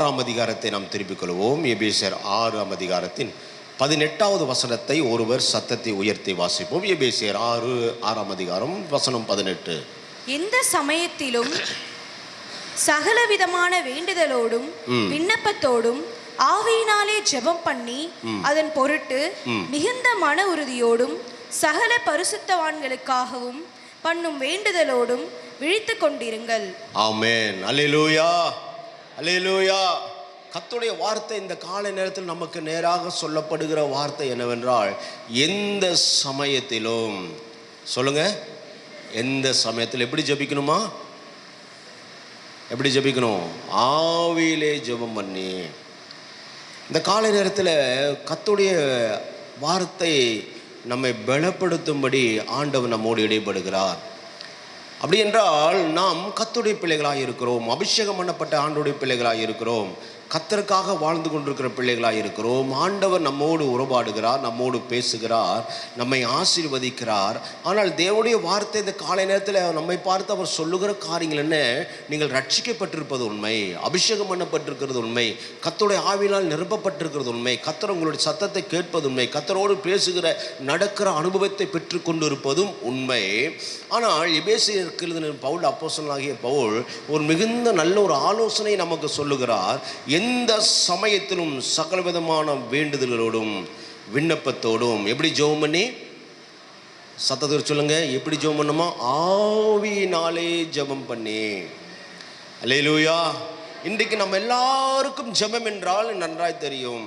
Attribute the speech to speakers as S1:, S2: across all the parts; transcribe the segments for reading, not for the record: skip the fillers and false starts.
S1: 6ஆம் அதிகாரத்தை நாம் திருப்பிக் கொள்வோம். எபேசியர் 6ஆம் அதிகாரத்தின் 18வது வசனத்தை ஒருவர் சத்தத்தை உயர்த்தி வாசிப்போம். எபேசியர் 6ஆம் அதிகாரம் வசனம் 18.
S2: எந்த சமயத்திலும் சகலவிதமான வேண்டுதலோடும் விண்ணப்பத்தோடும் ஆவியினாலே ஜெபம் பண்ணி அதன் பொருட்டு மிகுந்த மன உறுதியோடும் சகல பரிசுத்தவான்களுக்காகவும் பண்ணும் வேண்டுதலோடும் விழித்து கொண்டிருங்கள்.
S1: ஆமென். அல்லேலூயா, அல்லேலூயா. கர்த்தருடைய வார்த்தை இந்த காலை நேரத்தில் நமக்கு நேராக சொல்லப்படுகிற வார்த்தை என்னவென்றால், எந்த சமயத்திலும், சொல்லுங்க, எந்த சமயத்தில் எப்படி ஜெபிக்கணுமா? எப்படி ஜெபிக்கணும்? ஆவியிலே ஜெபம் பண்ணி. இந்த காலை நேரத்தில் கர்த்தருடைய வார்த்தை நம்மை பலப்படுத்தும்படி ஆண்டவர் நம்மோடு இடைப்படுகிறார். அப்படி என்றால் நாம் கர்த்தருடைய பிள்ளைகளாக இருக்கிறோம், அபிஷேகம் பண்ணப்பட்ட ஆண்டவருடைய பிள்ளைகளாக இருக்கிறோம், கர்த்தருக்காக வாழ்ந்து கொண்டிருக்கிற பிள்ளைகளாக இருக்கிறோம். ஆண்டவர் நம்மோடு உறவாடுகிறார், நம்மோடு பேசுகிறார், நம்மை ஆசீர்வதிக்கிறார். ஆனால் தேவனுடைய வார்த்தை இந்த காலை நேரத்தில் நம்மை பார்த்து அவர் சொல்லுகிற காரியங்கள் என்ன? நீங்கள் ரட்சிக்கப்பட்டிருப்பது உண்மை, அபிஷேகம் பண்ணப்பட்டிருக்கிறது உண்மை, கர்த்தருடைய ஆவியினால் நிரப்பப்பட்டிருக்கிறது உண்மை, கர்த்தர் உங்களுடைய சத்தத்தை கேட்பது உண்மை, கர்த்தரோடு பேசுகிற நடக்கிற அனுபவத்தை பெற்றுக்கொண்டு இருப்பதும் உண்மை. ஆனால் எபேசியருக்கு எழுதின பவுல், அப்போஸ்தலனாகிய பவுல், ஒரு மிகுந்த நல்ல ஒரு ஆலோசனை நமக்கு சொல்லுகிறார். எந்த சமயத்திலும் சகலவிதமான வேண்டுதல்களோடும் விண்ணப்பத்தோடும் எப்படி ஜெபம் பண்ணி, சத்தத்தோடு சொல்லுங்க, எப்படி ஜெபம் பண்ணுமா? ஆவியினாலே ஜெபம் பண்ணி. அல்லேலூயா. இன்றைக்கு நம்ம எல்லாருக்கும் ஜெபம் என்றால் நன்றாய் தெரியும்.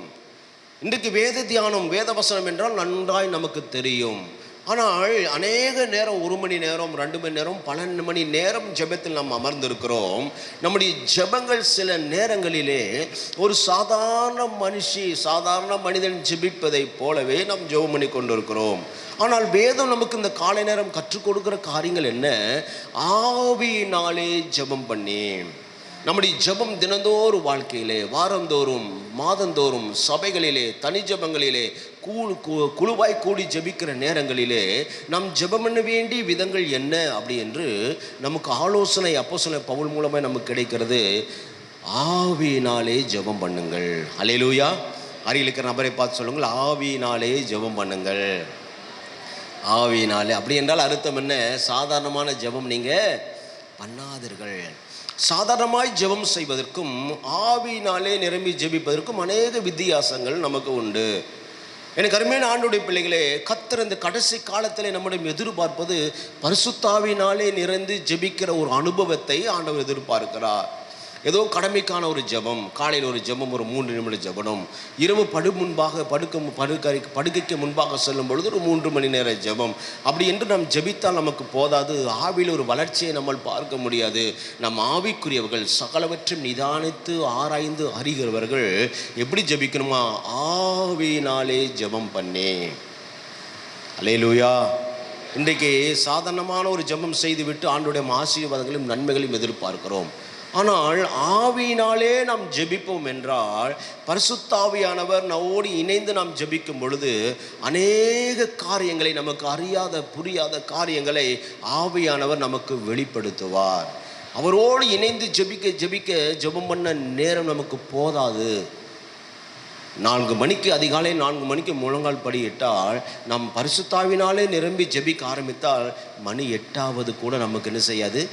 S1: இன்றைக்கு வேத தியானம், வேத வசனம் என்றால் நன்றாய் நமக்கு தெரியும். ஆனால் அநேக நேரம், 1 மணி நேரம், 2 மணி நேரம், 12 மணி நேரம் ஜெபத்தில் நாம் அமர்ந்திருக்கிறோம். நம்முடைய ஜெபங்கள் சில நேரங்களிலே ஒரு சாதாரண மனிதன் ஜெபிப்பதை போலவே நாம் ஜெபம் பண்ணி கொண்டிருக்கிறோம். ஆனால் வேதம் நமக்கு இந்த காலை நேரம் கற்றுக் கொடுக்கிற காரியங்கள் என்ன? ஆவியினாலே ஜெபம் பண்ணி. நம்முடைய ஜெபம் தினந்தோறும் வாழ்க்கையிலே, வாரந்தோறும், மாதந்தோறும், சபைகளிலே, தனி ஜெபங்களிலே, குழுவாய் கூடி ஜெபிக்கிற நேரங்களிலே நாம் ஜெபம் பண்ண வேண்டிய விதங்கள் என்ன அப்படி என்று நமக்கு ஆலோசனை அப்போஸ்தலன் பவுல் மூலமாக நமக்கு கிடைக்கிறது. ஆவியினாலே ஜெபம் பண்ணுங்கள். அல்லேலூயா. அருகில் இருக்கிற நபரை பார்த்து சொல்லுங்கள், ஆவியினாலே ஜெபம் பண்ணுங்கள். ஆவியினாலே அப்படி என்றால் அர்த்தம் என்ன? சாதாரணமான ஜெபம் நீங்கள் பண்ணாதீர்கள். சாதாரணமாய் ஜெபம் செய்வதற்கும் ஆவியினாலே நிரம்பி ஜெபிப்பதற்கும் அநேக வித்தியாசங்கள் நமக்கு உண்டு. எனக்கு அருமையான ஆண்டவருடைய பிள்ளைகளே, கர்த்தர் இந்த கடைசி காலத்தில் நம்மிடம் எதிர்பார்ப்பது பரிசுத்தாவினாலே நிறைந்து ஜெபிக்கிற ஒரு அனுபவத்தை ஆண்டவர் எதிர்பார்க்கிறார். ஏதோ கடமைக்கான ஒரு ஜெபம், காலையில் ஒரு ஜெபம், ஒரு 3 நிமிட ஜெபம், இரவு படுக்கைக்கு முன்பாக செல்லும் பொழுது ஒரு 3 மணி நேர ஜெபம், அப்படி என்று நாம் ஜெபித்தால் நமக்கு போதாது. ஆவியில் ஒரு வளர்ச்சியை நம்ம பார்க்க முடியாது. நம் ஆவிக்குரியவர்கள் சகலவற்றையும் நிதானித்து ஆராய்ந்து அறிகிறவர்கள் எப்படி ஜெபிக்கணுமா? ஆவியினாலே ஜெபம் பண்ணி. அல்லேலூயா. இன்றைக்கு சாதாரணமான ஒரு ஜெபம் செய்துவிட்டு ஆண்டவருடைய ஆசீர்வாதங்களையும் நன்மைகளையும் எதிர்பார்க்கிறோம். ஆனால் ஆவியினாலே நாம் ஜெபிப்போம் என்றால், பரிசுத்தாவியானவர் நம்மோடு இணைந்து நாம் ஜெபிக்கும் பொழுது அநேக காரியங்களை, நமக்கு அறியாத புரியாத காரியங்களை ஆவியானவர் நமக்கு வெளிப்படுத்துவார். அவரோடு இணைந்து ஜெபிக்க ஜெபம் பண்ண நேரம் நமக்கு போதாது. 4 மணிக்கு, அதிகாலை 4 மணிக்கு முழங்கால் படியிட்டால், நாம் பரிசுத்தாவினாலே நிரம்பி ஜெபிக்க ஆரம்பித்தால் மணி 8ஆவது கூட நமக்கு என்ன செய்யாது?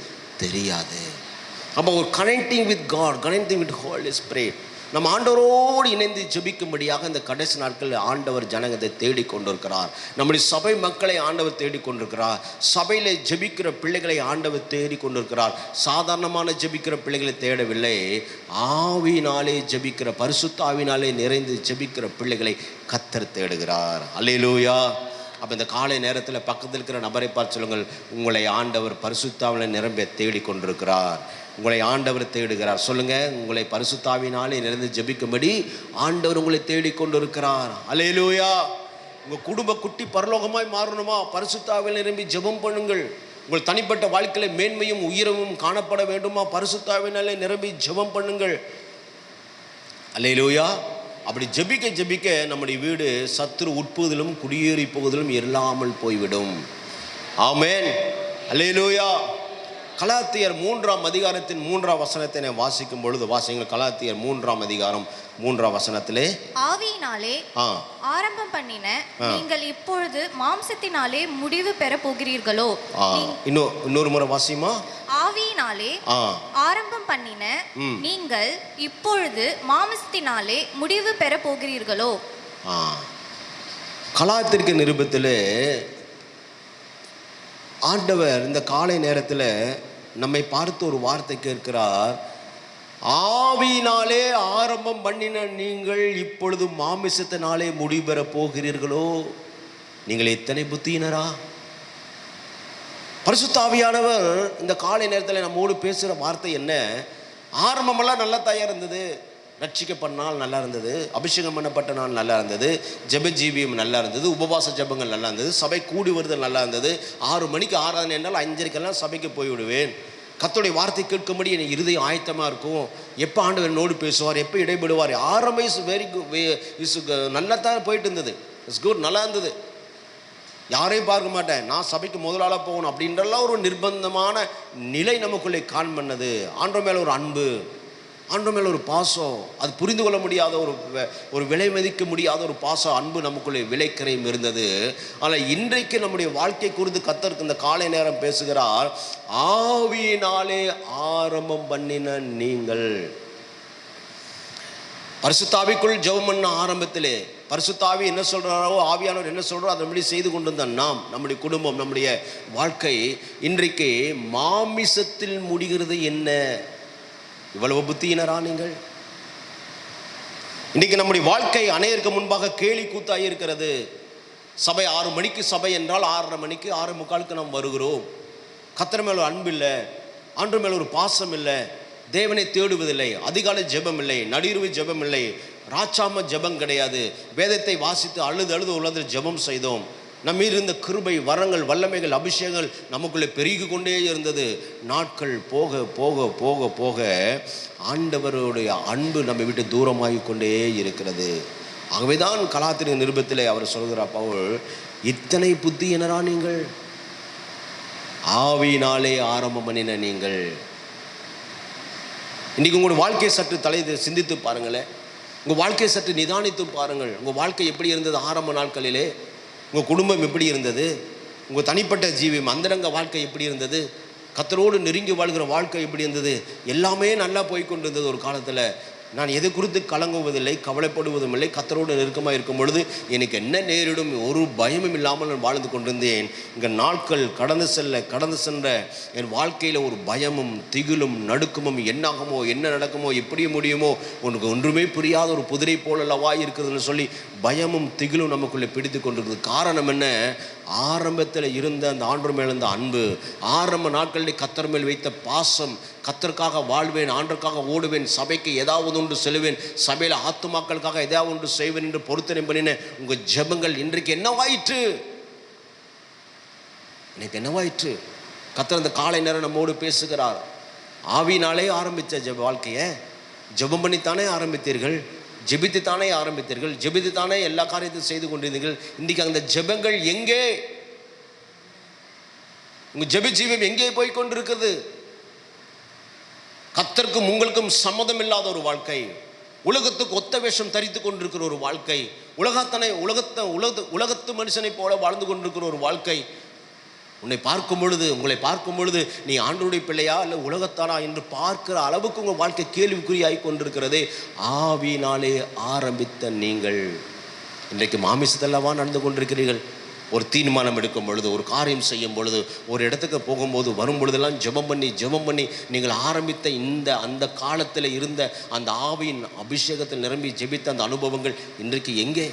S1: தெரியாது. அப்போ ஒரு connecting with God, connecting with holy spirit, நம்ம ஆண்டவரோடு இணைந்து ஜெபிக்கும்படியாக இந்த கடைசி நாட்களில் ஆண்டவர் ஜனங்கத்தை தேடிக்கொண்டிருக்கிறார். நம்முடைய சபை மக்களை ஆண்டவர் தேடிக்கொண்டிருக்கிறார். சபையில் ஜெபிக்கிற பிள்ளைகளை ஆண்டவர் தேடிக்கொண்டிருக்கிறார். சாதாரணமான ஜெபிக்கிற பிள்ளைகளை தேடவில்லை, ஆவியினாலே ஜெபிக்கிற, பரிசுத்த ஆவியினாலே நிறைந்து ஜெபிக்கிற பிள்ளைகளை கர்த்தர் தேடுகிறார். அல்லேலூயா. அப்போ இந்த காலை நேரத்தில் பக்கத்தில் இருக்கிற நபரை பார்த்து சொல்லுங்கள், உங்களை ஆண்டவர் பரிசுத்தாவினால் நிரம்ப தேடிக்கொண்டிருக்கிறார். உங்களை ஆண்டவர் தேடுகிறார். சொல்லுங்கள், உங்களை பரிசுத்தாவினாலே நிறைந்து ஜெபிக்கும்படி ஆண்டவர் உங்களை தேடிக்கொண்டிருக்கிறார். அல்லேலூயா. உங்கள் குடும்ப குட்டி பரலோகமாய் மாறணுமா? பரிசுத்தாவினால் நிரம்பி ஜெபம் பண்ணுங்கள். உங்கள் தனிப்பட்ட வாழ்க்கையில் மேன்மையும் உயரமும் காணப்பட வேண்டுமா? பரிசுத்தாவினாலே நிரம்பி ஜெபம் பண்ணுங்கள். அல்லேலூயா. அப்படி ஜெபிக்க நம்முடைய வீடு சத்துரு உட்புவதிலும் குடியேறி போவதிலும் இல்லாமல் போய்விடும். ஆமென். அல்லேலூயா. கலாத்தியர் 3ஆம் அதிகாரத்தின் 3ஆம் வசனத்தை நான் வாசிக்கும் பொழுது வாசிங்கள். கலாத்தியர் 3ஆம் அதிகாரம் 3ஆம் வசனத்திலே, ஆவியினாலே
S2: ஆரம்பம் பண்ணின நீங்கள் இப்பொழுது மாம்சத்தினாலே முடிவு பெற போகிறீர்களோ.
S1: இன்னொரு முறை வாசிமா.
S2: ஆவியினாலே ஆரம்பம் பண்ணின நீங்கள் இப்பொழுது மாம்சத்தினாலே முடிவு பெற போகிறீர்களோ.
S1: கலாத்திற்கு நிருபத்திலே ஆண்டவர் இந்த காலை நேரத்தில் நம்மை பார்த்து ஒரு வார்த்தை கேட்கிறார். ஆவியினாலே ஆரம்பம் பண்ணின நீங்கள் இப்பொழுது மாமிசத்தினாலே முடிபெற போகிறீர்களோ. நீங்கள் எத்தனை புத்தியினரா. பரிசுத்த ஆவியானவர் இந்த காலை நேரத்தில் நம்மோடு பேசுகிற வார்த்தை என்ன? ஆரம்பமெல்லாம் நல்லா தயார் இருந்தது, ரட்சிக்கப்பட்ட நாள் நல்லா இருந்தது, அபிஷேகம் பண்ணப்பட்ட நாள் நல்லா இருந்தது, ஜெப ஜீவியம் நல்லா இருந்தது, உபவாச ஜெபங்கள் நல்லா இருந்தது, சபை கூடி வருதல் நல்லா இருந்தது, 6 மணிக்கு ஆராதனை என்றால் 5:30 சபைக்கு போய்விடுவேன், கர்த்தருடைய வார்த்தை கேட்கும்படி என் இருதயம் ஆயத்தமாக இருக்கும், எப்போ ஆண்டவர் என்னோடு பேசுவார், எப்போ இடைபடுவார். ஆரம்பம் இஸ் நல்லா தான் போயிட்டு இருந்தது, இட்ஸ் குட், நல்லா இருந்தது, யாரையும் பார்க்க மாட்டேன், நான் சபைக்கு முதலாளாக போகணும் அப்படின்றலாம் ஒரு நிர்பந்தமான நிலை நமக்குள்ளே காண் பண்ணது. ஆண்டவர் மேலே ஒரு அன்பு, ஆண்டவர் மேலே ஒரு பாசம், அது புரிந்து கொள்ள முடியாத ஒரு விலை மதிக்க முடியாத ஒரு பாசம், அன்பு நமக்குள்ளே விலைக்கரையும் இருந்தது. ஆனால் இன்றைக்கு நம்முடைய வாழ்க்கை குறித்து கர்த்தர் இந்த காலை நேரம் பேசுகிறார். ஆவியினாலே ஆரம்பம் பண்ணின நீங்கள். பரிசுத்தாவிக்குள் ஜெபம் பண்ண ஆரம்பத்திலே பரிசுத்தாவி என்ன சொல்கிறாரோ, ஆவியானவர் என்ன சொல்கிறாரோ அதன்படி செய்து கொண்டிருந்த நாம், நம்முடைய குடும்பம், நம்முடைய வாழ்க்கை இன்றைக்கு மாமிசத்தில் முடிகிறது. என்ன இவ்வளவு புத்தியினரா நீங்கள்? இன்றைக்கு நம்முடைய வாழ்க்கை அநேகருக்கு முன்பாக கேலி கூத்தாகி இருக்கிறது. சபை 6 மணிக்கு சபை என்றால் 6:30 மணிக்கு 6:45 நாம் வருகிறோம். கர்த்தர் மேல் ஒரு அன்பு இல்லை, ஆண்டவர் மேல் ஒரு பாசம் இல்லை, தேவனை தேடுவதில்லை, அதிகாலை ஜெபம் இல்லை, நடுஇரவு ஜெபம் இல்லை, ராச்சாம ஜெபம் கிடையாது, வேதத்தை வாசித்து அழுது உள்ளது ஜெபம் செய்தோம். நம்ம இருந்த கிருபை, வரங்கள், வல்லமைகள், அபிஷேகங்கள் நமக்குள்ளே பெருகி கொண்டே இருந்தது. நாட்கள் போக போக போக போக ஆண்டவருடைய அன்பு நம்ம விட்டு தூரமாகி கொண்டே இருக்கிறது. ஆகவே தான் கலாத்திய நிருபத்திலே அவர் சொல்கிறார் பவுல், இத்தனை புத்தியினரா நீங்கள், ஆவியினாலே ஆரம்பம் பண்ணின நீங்கள். இன்றைக்கி உங்களோட வாழ்க்கையை சற்று சிந்தித்து பாருங்களேன். உங்கள் வாழ்க்கையை சற்று நிதானித்து பாருங்கள். உங்கள் வாழ்க்கை எப்படி இருந்தது ஆரம்ப நாட்களிலே? உங்கள் குடும்பம் எப்படி இருந்தது? உங்கள் தனிப்பட்ட ஜீவியம், அந்தரங்க வாழ்க்கை எப்படி இருந்தது? கர்த்தரோடு நெருங்கி வாழ்கிற வாழ்க்கை எப்படி இருந்தது? எல்லாமே நல்லா போய்கொண்டு இருந்தது ஒரு காலத்தில். நான் எதை குறித்து கலங்குவதில்லை, கவலைப்படுவதும் இல்லை. கர்த்தரோடு நெருக்கமாக இருக்கும் பொழுது எனக்கு என்ன நேரிடும் ஒரு பயமும் இல்லாமல் நான் வாழ்ந்து கொண்டிருந்தேன். இங்கே நாட்கள் கடந்து சென்ற என் வாழ்க்கையில் ஒரு பயமும் திகிலும் நடுக்கமும், என்னாகுமோ, என்ன நடக்குமோ, எப்படி முடியுமோ, உனக்கு ஒன்றுமே புரியாத ஒரு புதிரை போலல்லவா இருக்குதுன்னு சொல்லி பயமும் திகிலும் நமக்குள்ளே பிடித்து கொண்டிருக்குது. காரணம் என்ன? ஆரம்பத்தில் இருந்த அந்த ஆண்டவர் மேல் இருந்த அன்பு, ஆரம்ப நாட்களில் கர்த்தர் மேல் வைத்த பாசம், கர்த்தருக்காக வாழ்வேன், ஆண்டருக்காக ஓடுவேன், சபைக்கு ஏதாவது ஒன்று செல்வேன், சபையில் ஆத்துமாக்களுக்காக ஏதாவது ஒன்று செய்வேன் என்று பொருத்தனை பண்ணின உங்கள் ஜெபங்கள் இன்றைக்கு என்னவாயிற்று? இன்னைக்கு என்னவாயிற்று? கர்த்தர் அந்த காலை நேரம் நம்மோடு பேசுகிறார். ஆவியினாலே ஆரம்பித்த வாழ்க்கையை ஜெபம் பண்ணித்தானே ஆரம்பித்தீர்கள், ஜெபித்துத்தானே ஆரம்பித்தீர்கள், ஜெபித்துத்தானே எல்லா காரியத்தையும் செய்து கொண்டிருந்தீர்கள். இன்றைக்கு அந்த ஜெபங்கள் எங்கே? உங்கள் ஜெப ஜீவம் எங்கே போய் கொண்டிருக்கிறது? கர்த்தருக்கும் உங்களுக்கும் சம்மதம் இல்லாத ஒரு வாழ்க்கை, உலகத்துக்கு ஒத்த வேஷம் தரித்து கொண்டிருக்கிற ஒரு வாழ்க்கை, உலகத்து மனுஷனை போல வாழ்ந்து கொண்டிருக்கிற ஒரு வாழ்க்கை. உங்களை பார்க்கும் பொழுது நீ ஆண்டவருடைய பிள்ளையா இல்லை உலகத்தானா என்று பார்க்கிற அளவுக்கு உங்கள் வாழ்க்கை கேள்விக்குறியாகி கொண்டிருக்கிறதே. ஆவியினாலே ஆரம்பித்த நீங்கள் இன்றைக்கு மாமிசத்தல்லவா நடந்து கொண்டிருக்கிறீர்கள். ஒரு தீர்மானம் எடுக்கும் பொழுது, ஒரு காரியம் செய்யும் பொழுது, ஒரு இடத்துக்கு போகும்போது, வரும் பொழுதெல்லாம் ஜெபம் பண்ணி நீங்கள் ஆரம்பித்த அந்த காலத்தில் இருந்த அந்த ஆவியின் அபிஷேகத்தில் நிரம்பி ஜெபித்த அந்த அனுபவங்கள் இன்றைக்கு எங்கே?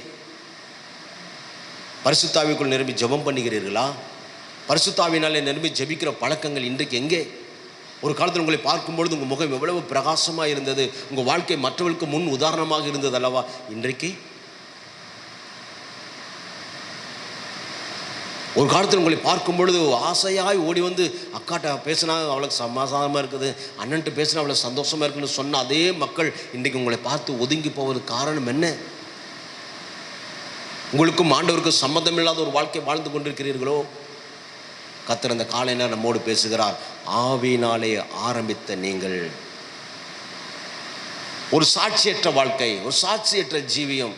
S1: பரிசுத்தாவிக்குள் நிரம்பி ஜெபம் பண்ணுகிறீர்களா? பரிசுத்தாவினாலே நிரம்பி ஜெபிக்கிற பழக்கங்கள் இன்றைக்கு எங்கே? ஒரு காலத்தில் உங்களை பார்க்கும்பொழுது உங்கள் முகம் எவ்வளவு பிரகாசமாக இருந்தது, உங்கள் வாழ்க்கை மற்றவர்களுக்கு முன் உதாரணமாக இருந்தது அல்லவா? இன்றைக்கு ஒரு காலத்தில் உங்களை பார்க்கும் பொழுது ஆசையாய் ஓடி வந்து அக்காட்ட பேசினா அவளுக்கு சமாதானமாக இருக்குது, அண்ணன்ட்டு பேசினா அவளுக்கு சந்தோஷமாக இருக்குன்னு சொன்ன அதே மக்கள் இன்றைக்கு உங்களை பார்த்து ஒதுங்கி போவதற்கு காரணம் என்ன? உங்களுக்கும் ஆண்டவருக்கும் சம்மந்தம் இல்லாத ஒரு வாழ்க்கை வாழ்ந்து கொண்டிருக்கிறீர்களோ? கர்த்தர் அந்த காலை நேரம் நம்மோடு பேசுகிறார். ஆவியினாலே ஆரம்பித்த நீங்கள் ஒரு சாட்சியற்ற வாழ்க்கை, ஒரு சாட்சியற்ற ஜீவியம்.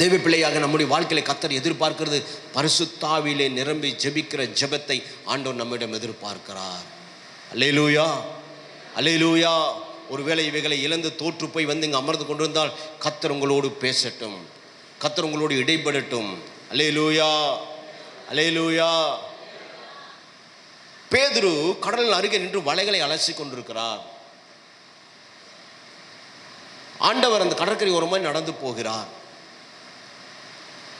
S1: தேவ பிள்ளையாக நம்முடைய வாழ்க்கையில கர்த்தர் எதிர்பார்க்கிறது பரிசுத்தாவிலே நிரம்பி ஜெபிக்கிற ஜெபத்தை ஆண்டவர் நம்மிடம் எதிர்பார்க்கிறார். அல்லேலூயா, அல்லேலூயா. ஒருவேளை இவைகளை இழந்து தோற்று போய் வந்து இங்கே அமர்ந்து கொண்டிருந்தால் கர்த்தர் உங்களோடு பேசட்டும், கர்த்தர் உங்களோடு இடைப்படட்டும். அல்லேலூயா, அல்லேலூயா. பேதுரு கடலின் அருகே நின்று வலைகளை அலசி கொண்டிருக்கிறார். ஆண்டவர் அந்த கடற்கரை ஓரமாய் நடந்து போகிறார்.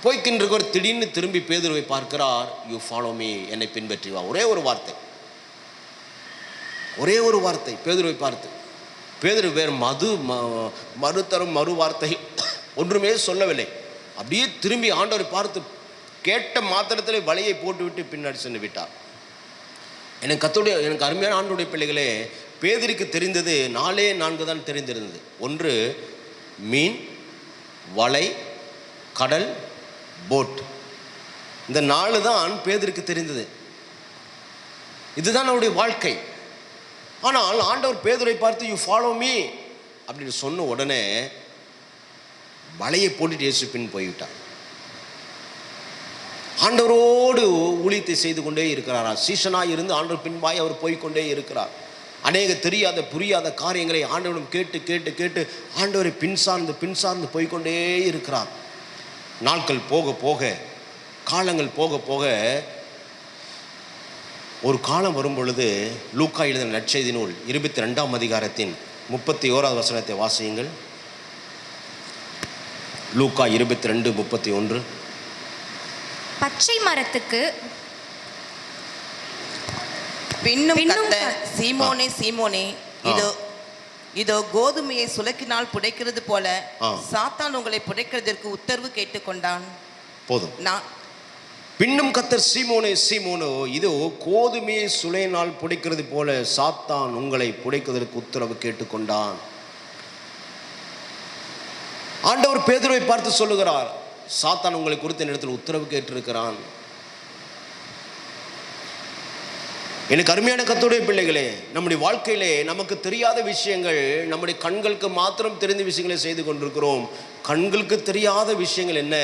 S1: போய்கின்றவர் திடீர்னு திரும்பி பேதுருவை பார்க்கிறார். யூ ஃபாலோ மீ, என்னை பின்பற்றி வா. ஒரே ஒரு வார்த்தை, ஒரே ஒரு வார்த்தை பேதுருவை பார்த்து. பேதுரு வேறு மறுதரும் மறு வார்த்தை ஒன்றுமே சொல்லவில்லை. அப்படியே திரும்பி ஆண்டவரை பார்த்து கேட்ட மாத்திரத்திலே வலையை போட்டுவிட்டு பின்னாடி சென்று விட்டார். எனக்கு அருமையான ஆண்டவருடைய பிள்ளைகளே, பேதுருக்கு தெரிந்தது 4 தான் தெரிந்திருந்தது. ஒன்று மீன், வலை, கடல், போட். இந்த 4 தான் பேதுருக்கு தெரிந்தது. இதுதான் அவருடைய வாழ்க்கை. ஆனால் ஆண்டவர் பேதுரை பார்த்து யூ ஃபாலோ மீ அப்படின்னு சொன்ன உடனே வலையை போட்டுட்டு இயேசு பின் போய்விட்டார். ஆண்டவரோடு ஊழியத்தை செய்து கொண்டே இருக்கிறாரா, சீசனாக இருந்து ஆண்டவர் பின்பாய் அவர் போய்கொண்டே இருக்கிறார். அநேக தெரியாத புரியாத காரியங்களை ஆண்டவரிடம் கேட்டு கேட்டு கேட்டு ஆண்டவரை பின்சார்ந்து போய்கொண்டே இருக்கிறார். நாட்கள் போக போக, காலங்கள் போக போக, ஒரு காலம் வரும் பொழுது லூக்கா எழுதின நற்செய்தி நூல் 22ஆம் அதிகாரத்தின் 31வது வசனத்தை வாசியுங்கள். லூக்கா 22:31.
S2: பச்சை மரத்துக்கு
S3: பின்னும் கர்த்தர், சீமோனே சீமோனே, இதோ கோதுமையை சுலக்கினால் புடைக்கிறது போல சாத்தான் உங்களை புடைக்கிறதற்கு உத்தரவு கேட்டுக்கொண்டான்.
S1: போதும். பின்னும் கர்த்தர், சீமோனே சீமோனோ, இதோ கோதுமையை சுளையினால் புடைக்கிறது போல சாத்தான் உங்களை புடைக்கிறதற்கு உத்தரவு கேட்டுக்கொண்டான். ஆண்டவர் பேதுருவை பார்த்து சொல்லுகிறார், சாத்தான் உங்களை குறித்த நேரத்தில் உத்தரவு கேட்டிருக்கிறான். எனக்கு அருமையான கர்த்தருடைய பிள்ளைகளே, நம்முடைய வாழ்க்கையிலே நமக்கு தெரியாத விஷயங்கள், நம்முடைய கண்களுக்கு மாத்திரம் தெரிந்த விஷயங்களை செய்து கொண்டிருக்கிறோம். கண்களுக்கு தெரியாத விஷயங்கள் என்ன?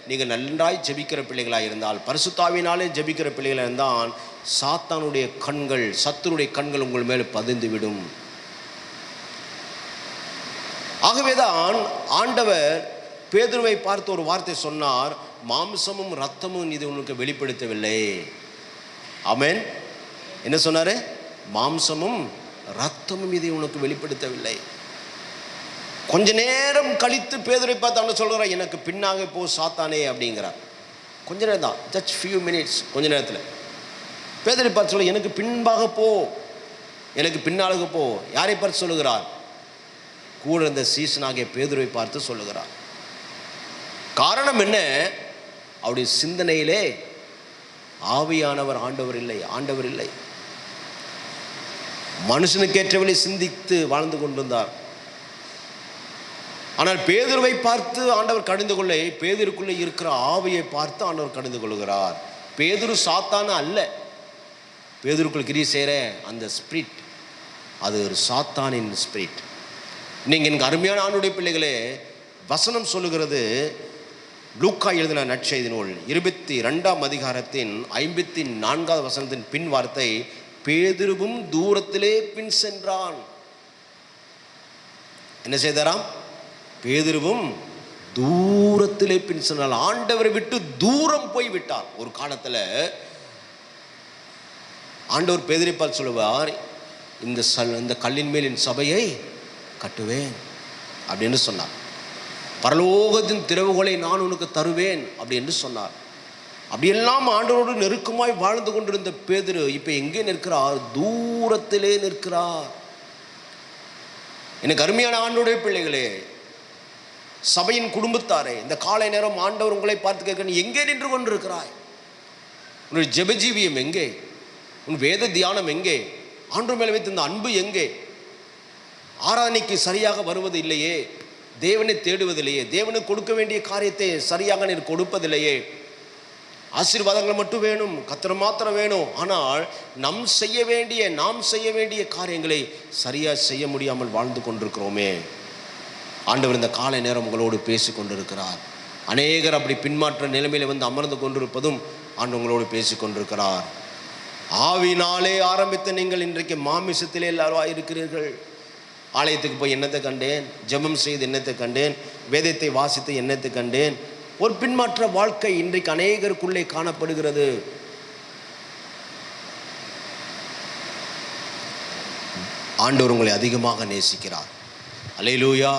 S1: நீங்கள் நன்றாய் ஜெபிக்கிற பிள்ளைகளாக இருந்தால், பரிசுத்தாவினாலே ஜெபிக்கிற பிள்ளைகளாக இருந்தால், சாத்தானுடைய கண்கள், சத்துருடைய கண்கள் உங்கள் மேலே பதிந்துவிடும். ஆகவேதான் ஆண்டவர் பேதுருவை பார்த்து ஒரு வார்த்தை சொன்னார், மாம்சமும் இரத்தமும் இது உனக்கு வெளிப்படுத்தவில்லை. ஆமென். என்ன சொன்னாரு? மாம்சமும் இரத்தமும் இதை உனக்கு வெளிப்படுத்தவில்லை. கொஞ்ச நேரம் கழித்து பேதுரை பார்த்து அவனை சொல்கிறார், எனக்கு பின்னாக போ சாத்தானே அப்படிங்கிறார். கொஞ்ச நேரம் தான், ஜஸ்ட் ஃபியூ மினிட்ஸ். கொஞ்ச நேரத்தில் பேதுரை பார்த்து சொல்ல, எனக்கு பின்பாக போ, எனக்கு பின்னாக போ. யாரை பார்த்து சொல்லுகிறார்? கூட இருந்த சீசனாகிய பேதுரை பார்த்து சொல்லுகிறார். காரணம் என்ன? அவருடைய சிந்தனையிலே ஆவியானவர் ஆண்டவர் இல்லை, ஆண்டவர் இல்லை. மனுஷனுக்கேற்றவளை சிந்தித்து வாழ்ந்து கொண்டிருந்தார். ஆனால் பேதுருவை பார்த்து ஆண்டவர் கடிந்து கொள்ள, பேதுருக்குள்ளே இருக்கிற ஆவியை பார்த்து ஆண்டவர் கடிந்து கொள்கிறார். பேதுரு சாத்தான அல்ல, பேதுருக்குள் கிரியை செய்கிற அந்த ஸ்பிரிட், அது ஒரு சாத்தானின் ஸ்பிரிட். நீங்கள் எனக்கு அருமையான ஆண்டுடைய பிள்ளைகளே, வசனம் சொல்லுகிறது, லூக்கா எழுதின நற்செய்தி நூல் 22ஆம் அதிகாரத்தின் 54வது வசனத்தின் பின் வார்த்தை, பேதுருவும் தூரத்திலே பின் சென்றான். என்ன செய்தாராம்? பேதுருவும் தூரத்திலே பின் சென்றான். ஆண்டவரை விட்டு தூரம் போய் விட்டார். ஒரு காலத்தில் ஆண்டவர் பேதுரை பார்த்து சொல்லுவார், இந்த கல்லின் மேல் என் சபையை கட்டுவேன் அப்படின்னு சொன்னார். பரலோகத்தின் திறவுகளை நான் உனக்கு தருவேன் அப்படி என்று சொன்னார். அப்படியெல்லாம் ஆண்டவரோடு நெருக்கமாய் வாழ்ந்து கொண்டிருந்த பேதுரு இப்போ எங்கே நிற்கிறார்? தூரத்திலே நிற்கிறார். எனக்கு அருமையான ஆண்டவருடைய பிள்ளைகளே, சபையின் குடும்பத்தாரே, இந்த காலை நேரம் ஆண்டவர் உங்களை பார்த்து கேட்க, நீ எங்கே நின்று கொண்டிருக்கிறாய்? உன்னுடைய ஜெபஜீவியம் எங்கே? உன் வேத தியானம் எங்கே? ஆண்டவர் மேலே வைத்த இந்த அன்பு எங்கே? ஆராதனைக்கு சரியாக வருவது இல்லையே, தேவனை தேடுவதில்லையே, தேவனுக்கு கொடுக்க வேண்டிய காரியத்தை சரியாக நீர் கொடுப்பதில்லையே. ஆசீர்வாதங்கள் மட்டும் வேணும், கர்த்தர் மாத்திரம் வேணும். ஆனால் நாம் செய்ய வேண்டிய காரியங்களை சரியாக செய்ய முடியாமல் வாழ்ந்து கொண்டிருக்கிறோமே. ஆண்டவர் இந்த காலை நேரம் உங்களோடு பேசி கொண்டிருக்கிறார். அநேகர் அப்படி பின்மாற்ற நிலைமையில் வந்து அமர்ந்து கொண்டிருப்பதும் ஆண்டு உங்களோடு பேசி கொண்டிருக்கிறார். ஆவினாலே ஆரம்பித்த நீங்கள் இன்றைக்கு மாமிசத்திலே எல்லாரும் இருக்கிறீர்கள். ஆலயத்துக்கு போய் என்னத்தை கண்டேன், ஜெபம் செய்து என்னத்தை கண்டேன், வேதத்தை வாசித்து என்னத்தை கண்டேன். ஒரு பின்மாற்ற வாழ்க்கை இன்றைக்கு அநேகருக்குள்ளே காணப்படுகிறது. ஆண்டவர் உங்களை அதிகமாக நேசிக்கிறார். அல்லேலூயா,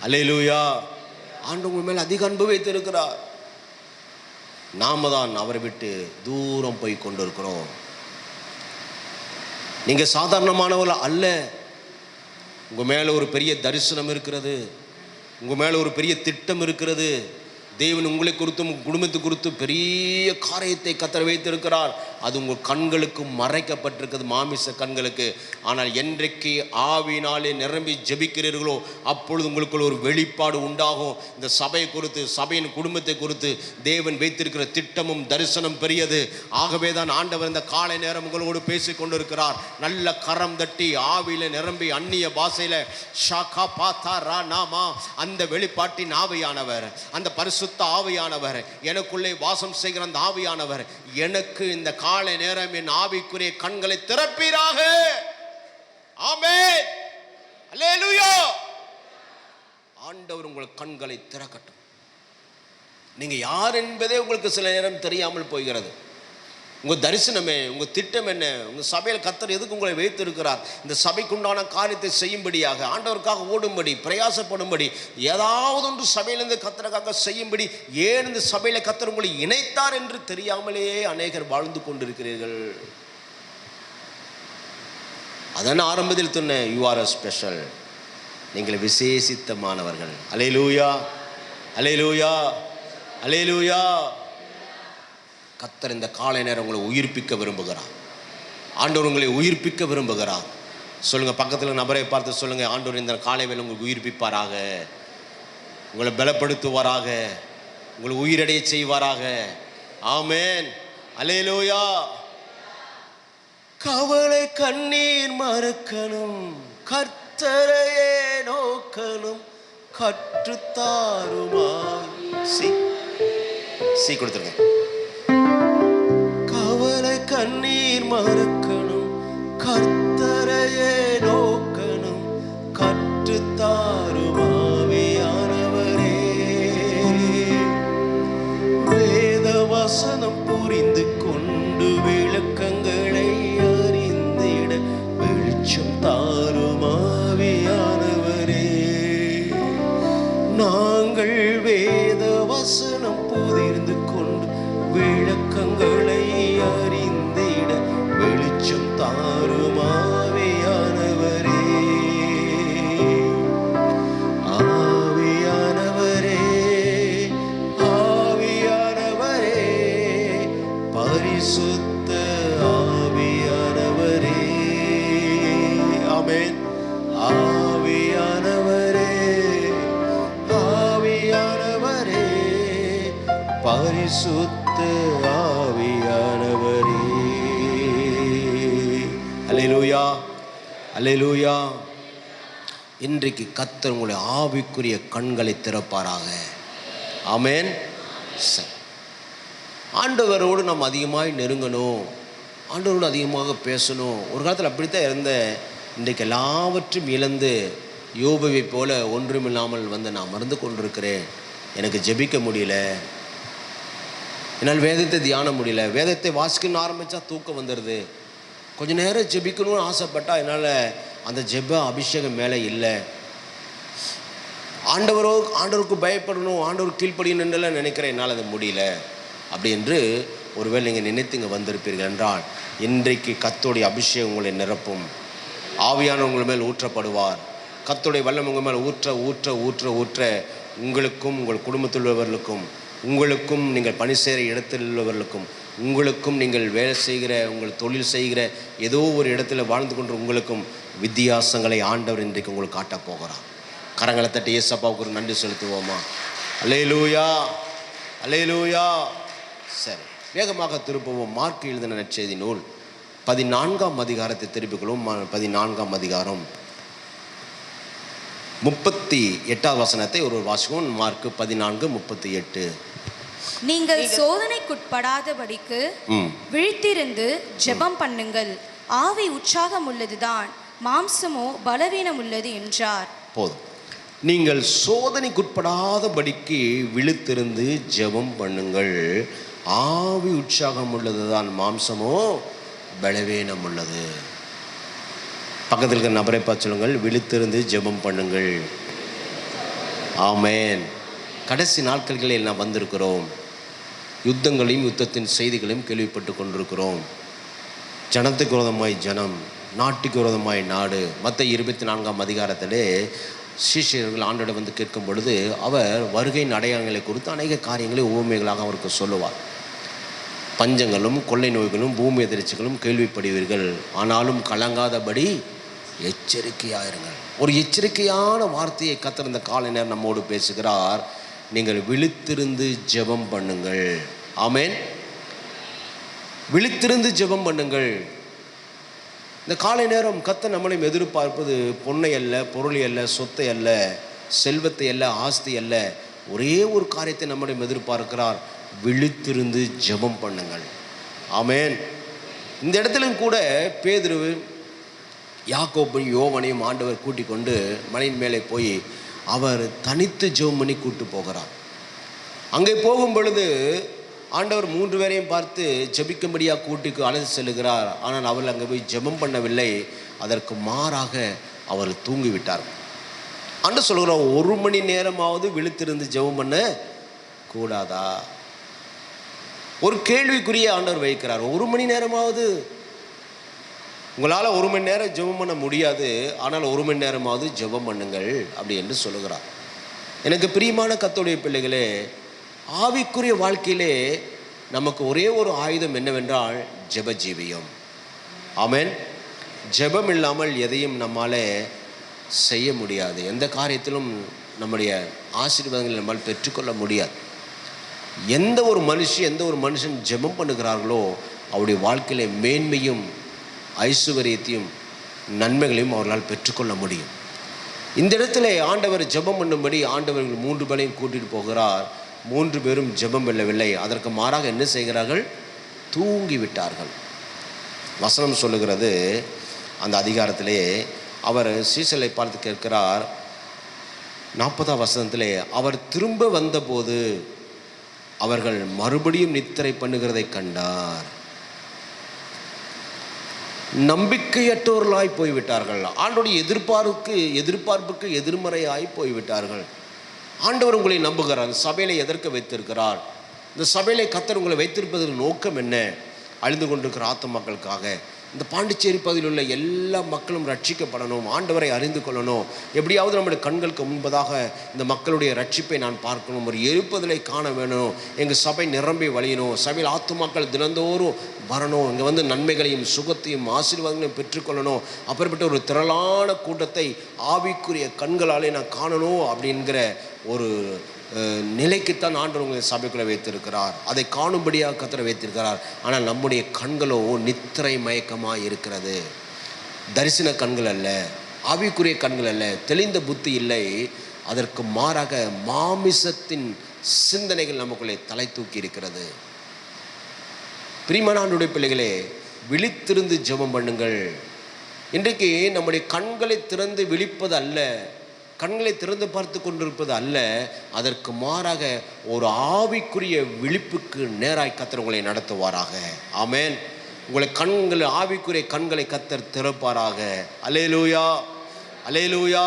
S1: அல்லேலூயா. ஆண்டவர் உங்கள் மேல் அதிக அன்பு வைத்திருக்கிறார். நாம தான் அவரை விட்டு தூரம் போய் கொண்டிருக்கிறோம். நீங்க சாதாரணமானவர்கள் அல்ல. உங்க மேல ஒரு பெரிய தரிசனம் இருக்கிறது. உங்க மேல ஒரு பெரிய திட்டம் இருக்கிறது. தேவன் உங்களை குறித்தும் குடும்பத்தை குறித்து பெரிய காரியத்தை கர்த்தர் வைத்திருக்கிறார். அது உங்கள் கண்களுக்கு மறைக்கப்பட்டிருக்கிறது, மாமிச கண்களுக்கு. ஆனால் என்றைக்கு ஆவியினாலே நிரம்பி ஜெபிக்கிறீர்களோ அப்பொழுது உங்களுக்குள்ள ஒரு வெளிப்பாடு உண்டாகும். இந்த சபையை குறித்து, சபையின் குடும்பத்தை குறித்து தேவன் வைத்திருக்கிற திட்டமும் தரிசனம் பெரியது. ஆகவே தான் ஆண்டவர் இந்த காலை நேரம் உங்களோடு பேசி கொண்டிருக்கிறார். நல்ல கரம் தட்டி ஆவியில நிரம்பி அந்நிய பாஷையில ஷாகா பாத்தா ரா நாமா, அந்த வெளிப்பாட்டின் ஆவியானவர், அந்த பரிசுத்த ஆவியானவர், எனக்குள்ளே வாசம் செய்கிற அந்த ஆவியானவர் எனக்கு இந்த காலை நேரம் என் ஆவிக்குரிய கண்களை திறப்பீராக. ஆமென், அல்லேலூயா. ஆண்டவர் உங்கள் கண்களை திறக்கட்டும். நீங்க யார் என்பதே உங்களுக்கு சில நேரம் தெரியாமல் போகிறது. உங்க தரிசனமே, உங்க திட்டம் என்ன, உங்க சபையில் கர்த்தர் எதுக்கு உங்களை வைத்திருக்கிறார், இந்த சபைக்குண்டான காரியத்தை செய்யும்படியாக, ஆண்டவருக்காக ஓடும்படி, பிரயாசப்படும்படி, ஏதாவது ஒன்று சபையிலிருந்து கர்த்தருக்காக செய்யும்படி, ஏன் இந்த சபையில கர்த்தர் உங்களை இணைத்தார் என்று தெரியாமலேயே அநேகர் வாழ்ந்து கொண்டிருக்கிறீர்கள். அதன் ஆரம்பத்தில் சொன்ன யூ ஆர் ஸ்பெஷல், நீங்கள் விசேஷித்தமானவர்கள். அல்லேலூயா, அல்லேலூயா, அல்லேலூயா. கர்த்தர் இந்த காலை நேரம் உங்களை உயிர்ப்பிக்க விரும்புகிறார். ஆண்டவர் உங்களை உயிர்ப்பிக்க விரும்புகிறார். சொல்லுங்க, பக்கத்தில் நபரை பார்த்து சொல்லுங்க, ஆண்டவர் இந்த காலை வேளை உங்களுக்கு உயிர்ப்பிப்பாராக, உங்களை பலப்படுத்துவாராக, உங்களை உயிரடைய செய்வாராக. ஆமென், அல்லேலூயா. கவலை கண்ணீர் மறக்கணும், கர்த்தரையே நோக்கணும், கற்றுத்தாருமாய். சி கொடுத்துருங்க. கவலை கண்ணீர் மறக்கணும், கர்த்தரையே நோக்கணும், கற்றுத்தாரும் ஆவியானவரே. வேத வசனம் புரிந்து கொண்டு விளக்கங்களை அறிந்திட வெளிச்சம் தாரும் ஆவியானவரே. நாங்கள் வேத வசனம் புரிந்து கொண்டு விளக்கங்களை அறிந்திட வெளிச்சம் தாரும் ஆவியானவரே. ஆவியானவரே, ஆவியானவரே, பரிசுத்த ஆவியானவரே. ஆமென். ஆவியானவரே, ஆவியானவரே, பரிசுத்த ஆவியானவரே. அல்லேலூயா, அல்லேலூயா. இன்றைக்கு கர்த்தர் உங்களுடைய ஆவிக்குரிய கண்களை திறப்பாராக. ஆமென். ஆண்டவரோடு நாம் அதிகமாக நெருங்கணும், ஆண்டவரோடு அதிகமாக பேசணும். ஒரு காலத்தில் அப்படித்தான் இருந்தேன். இன்றைக்கு எல்லாவற்றையும் இழந்து யோபுவை போல ஒன்றுமில்லாமல் வந்து நான் மறந்து கொண்டிருக்கிறேன். எனக்கு ஜெபிக்க முடியல, என்னால் வேதத்தை தியானம் முடியல, வேதத்தை வாசிக்கணும்னு ஆரம்பித்தா தூக்கம் வந்துடுது, கொஞ்ச நேரம் ஜெபிக்கணும்னு ஆசைப்பட்டா என்னால் அந்த ஜெப அபிஷேகம் மேலே இல்லை. ஆண்டவருக்கு பயப்படணும், ஆண்டவர் கீழ்ப்படியணும்னு நினைக்கிறேன், என்னால் அது முடியல. அப்படி என்று ஒருவேளை நீங்கள் நினைத்து இங்கே வந்திருப்பீர்கள் என்றால், இன்றைக்கு கர்த்தருடைய அபிஷேகம் உங்களை நிரப்பும். ஆவியானவர் உங்கள் மேல் ஊற்றப்படுவார். கர்த்தருடைய வல்லம் உங்கள் மேல் ஊற்ற ஊற்ற ஊற்ற ஊற்ற உங்களுக்கும் உங்கள் குடும்பத்தில் உள்ளவர்களுக்கும், உங்களுக்கும் நீங்கள் பணி செய்கிற இடத்தில் உள்ளவர்களுக்கும், உங்களுக்கும் நீங்கள் வேலை செய்கிற, உங்கள் தொழில் செய்கிற ஏதோ ஒரு இடத்துல வாழ்ந்து கொண்டு உங்களுக்கும் வித்தியாசங்களை ஆண்டவர் இன்றைக்கு உங்களுக்கு காட்டப் போகிறார். கரங்களை தட்டி இயேசப்பாவுக்கு ஒரு நன்றி செலுத்துவோமா? அல்லேலூயா, அல்லேலூயா. சரி, வேகமாக திருப்பவும். மார்க் எழுதின நற்செய்தி நூல் 14ஆம் அதிகாரத்தை திருப்பிக்கொள்ளும். 14ஆம் அதிகாரம் 38வது வசனத்தை ஒரு வாசிக்கும். மார்க் 14:38.
S2: நீங்கள் சோதனைக்குட்படாதபடிக்கு விழித்திருந்து ஜெபம் பண்ணுங்கள். ஆவி உற்சாகம் உள்ளதுதான், மாம்சமோ பலவீனம் உள்ளது என்றார்.
S1: போதும். நீங்கள் சோதனைக்குட்படாதபடிக்கு விழித்திருந்து ஜெபம் பண்ணுங்கள். ஆவி உற்சாகம் உள்ளதுதான், மாம்சமோ பலவீனம் உள்ளது. பக்கத்தில் இருக்கிற நபரை பார்த்து சொல்லுங்கள், விழித்திருந்து ஜெபம் பண்ணுங்கள். ஆமேன். கடைசி நாட்களில் நாம் வந்திருக்கிறோம். யுத்தங்களையும் யுத்தத்தின் செய்திகளையும் கேள்விப்பட்டு கொண்டிருக்கிறோம். ஜனத்துக்கு விரோதமாய் ஜனம், நாட்டுக்கு விரோதமாய் நாடு. மத்தேயு 24ஆம் அதிகாரத்திலே சீஷர்கள் ஆண்டோட வந்து கேட்கும் பொழுது அவர் வருகையின் அடையாளங்களை குறித்து அநேக காரியங்களை உவமைகளாக அவருக்கு சொல்லுவார். பஞ்சங்களும் கொள்ளை நோய்களும் பூமி எதிர்ச்சிகளும் கேள்விப்படுவீர்கள், ஆனாலும் கலங்காதபடி எச்சரிக்கையாயிருங்கள். ஒரு எச்சரிக்கையான வார்த்தையை கர்த்தர் இந்த காலை நேரம் நம்மோடு பேசுகிறார். நீங்கள் விழித்திருந்து ஜெபம் பண்ணுங்கள். ஆமேன். விழித்திருந்து ஜெபம் பண்ணுங்கள். இந்த காலை நேரம் கர்த்தர் நம்மளையும் எதிர்பார்ப்பது பொன்னை அல்ல, பொருளை அல்ல, சொத்தை அல்ல, செல்வத்தை அல்ல, ஆஸ்தி அல்ல. ஒரே ஒரு காரியத்தை நம்மளையும் எதிர்பார்க்கிறார், விழித்திருந்து ஜெபம் பண்ணுங்கள். ஆமேன். இந்த இடத்திலும் கூட பேதுரு, யாக்கோபையும் யோவானையும் ஆண்டவர் கூட்டிக் கொண்டு மலையின் மேலே போய் அவர் தனித்து ஜெபம் பண்ணி கூட்டு போகிறார். அங்கே போகும் பொழுது ஆண்டவர் 3 பேரையும் பார்த்து ஜெபிக்கும்படியாக கூட்டிக்கு அழைத்து செல்லுகிறார். ஆனால் அவர்கள் அங்கே போய் ஜெபம் பண்ணவில்லை, அதற்கு மாறாக அவர்கள் தூங்கிவிட்டார். ஆண்டவர் சொல்கிறார், 1 மணி நேரமாவது விழித்திருந்து ஜெபம் பண்ண கூடாதா? ஒரு கேள்விக்குரிய ஆண்டவர் வைக்கிறார். 1 மணி நேரமாவது உங்களால் 1 மணி நேரம் ஜெபம் பண்ண முடியாது, ஆனால் 1 மணி நேரமாவது ஜெபம் பண்ணுங்கள் அப்படி என்று சொல்லுகிறார். எனக்கு பிரியமான கர்த்தருடைய பிள்ளைகளே, ஆவிக்குரிய வாழ்க்கையிலே நமக்கு ஒரே ஒரு ஆயுதம் என்னவென்றால் ஜெப ஜீவியம். ஆமென். ஜெபம் இல்லாமல் எதையும் நம்மால் செய்ய முடியாது. எந்த காரியத்திலும் நம்முடைய ஆசீர்வாதங்களை நம்மால் பெற்றுக்கொள்ள முடியாது. எந்த ஒரு மனுஷன் ஜெபம் பண்ணுகிறார்களோ அவருடைய வாழ்க்கையிலே மேன்மையும் ஐசுவரியத்தையும் நன்மைகளையும் அவர்களால் பெற்றுக்கொள்ள முடியும். இந்த இடத்துல ஆண்டவர் ஜெபம் பண்ணும்படி ஆண்டவர்கள் 3 பேரையும் கூட்டிட்டு போகிறார். 3 பேரும் ஜெபம் வெல்லவில்லை, அதற்கு மாறாக என்ன செய்கிறார்கள்? தூங்கிவிட்டார்கள். வசனம் சொல்லுகிறது, அந்த அதிகாரத்திலே அவர் சீசலை பார்த்து கேட்கிறார். 40ஆம் வசனத்திலே அவர் திரும்ப வந்தபோது அவர்கள் மறுபடியும் நித்திரை பண்ணுகிறதை கண்டார். நம்பிக்கையற்றவர்களாய் போய்விட்டார்கள். ஆண்டவருடைய எதிர்பார்ப்புக்கு எதிர்மறையாய் போய்விட்டார்கள். ஆண்டவர் உங்களை நம்புகிறார். சபையில எதற்கு வைத்திருக்கிறார்? இந்த சபையில கர்த்தர் உங்களை வைத்திருப்பதற்கு நோக்கம் என்ன? அழிந்து கொண்டிருக்கிற ஆத்துமாக்களுக்காக. இந்த பாண்டிச்சேரி பகுதியில் உள்ள எல்லா மக்களும் ரட்சிக்கப்படணும், ஆண்டவரை அறிந்து கொள்ளணும். எப்படியாவது நம்முடைய கண்களுக்கு முன்பதாக இந்த மக்களுடைய ரட்சிப்பை நான் பார்க்கணும், ஒரு எழுப்புதலை காண வேணும், எங்கள் சபை நிரம்பி வழியணும், சபையில் ஆத்துமாக்கள் தினந்தோறும் வரணும், இங்கே வந்து நன்மைகளையும் சுகத்தையும் ஆசீர்வாதங்களையும் பெற்றுக்கொள்ளணும். அப்படிப்பட்ட ஒரு திரளான கூட்டத்தை ஆவிக்குரிய கண்களாலே நான் காணணும் அப்படிங்கிற ஒரு நிலைக்குத்தான் ஆண்டவர் உங்களை சபைக்குள்ளே வைத்திருக்கிறார். அதை காணும்படியாக கர்த்தர் வைத்திருக்கிறார். ஆனால் நம்முடைய கண்களோ நித்திரை மயக்கமாக இருக்கிறது. தரிசன கண்கள் அல்ல, ஆவிக்குரிய கண்கள் அல்ல, தெளிந்த புத்தி இல்லை. அதற்கு மாறாக மாமிசத்தின் சிந்தனைகள் நமக்குள்ளே தலை தூக்கி இருக்கிறது. பிரியமான ஆண்டவருடைய பிள்ளைகளே, விழித்திருந்து ஜெபம் பண்ணுங்கள். இன்றைக்கு நம்முடைய கண்களை திறந்து விழிப்பது அல்ல, கண்களை திறந்து பார்த்து கொண்டிருப்பது அல்ல, அதற்கு மாறாக ஒரு ஆவிக்குரிய விழிப்புக்கு நேராய் கர்த்தர் உங்களை நடத்துவாராக. ஆமென். உங்களை கண்கள், ஆவிக்குரிய கண்களை கர்த்தர் திறப்பாராக. அல்லேலூயா, அல்லேலூயா.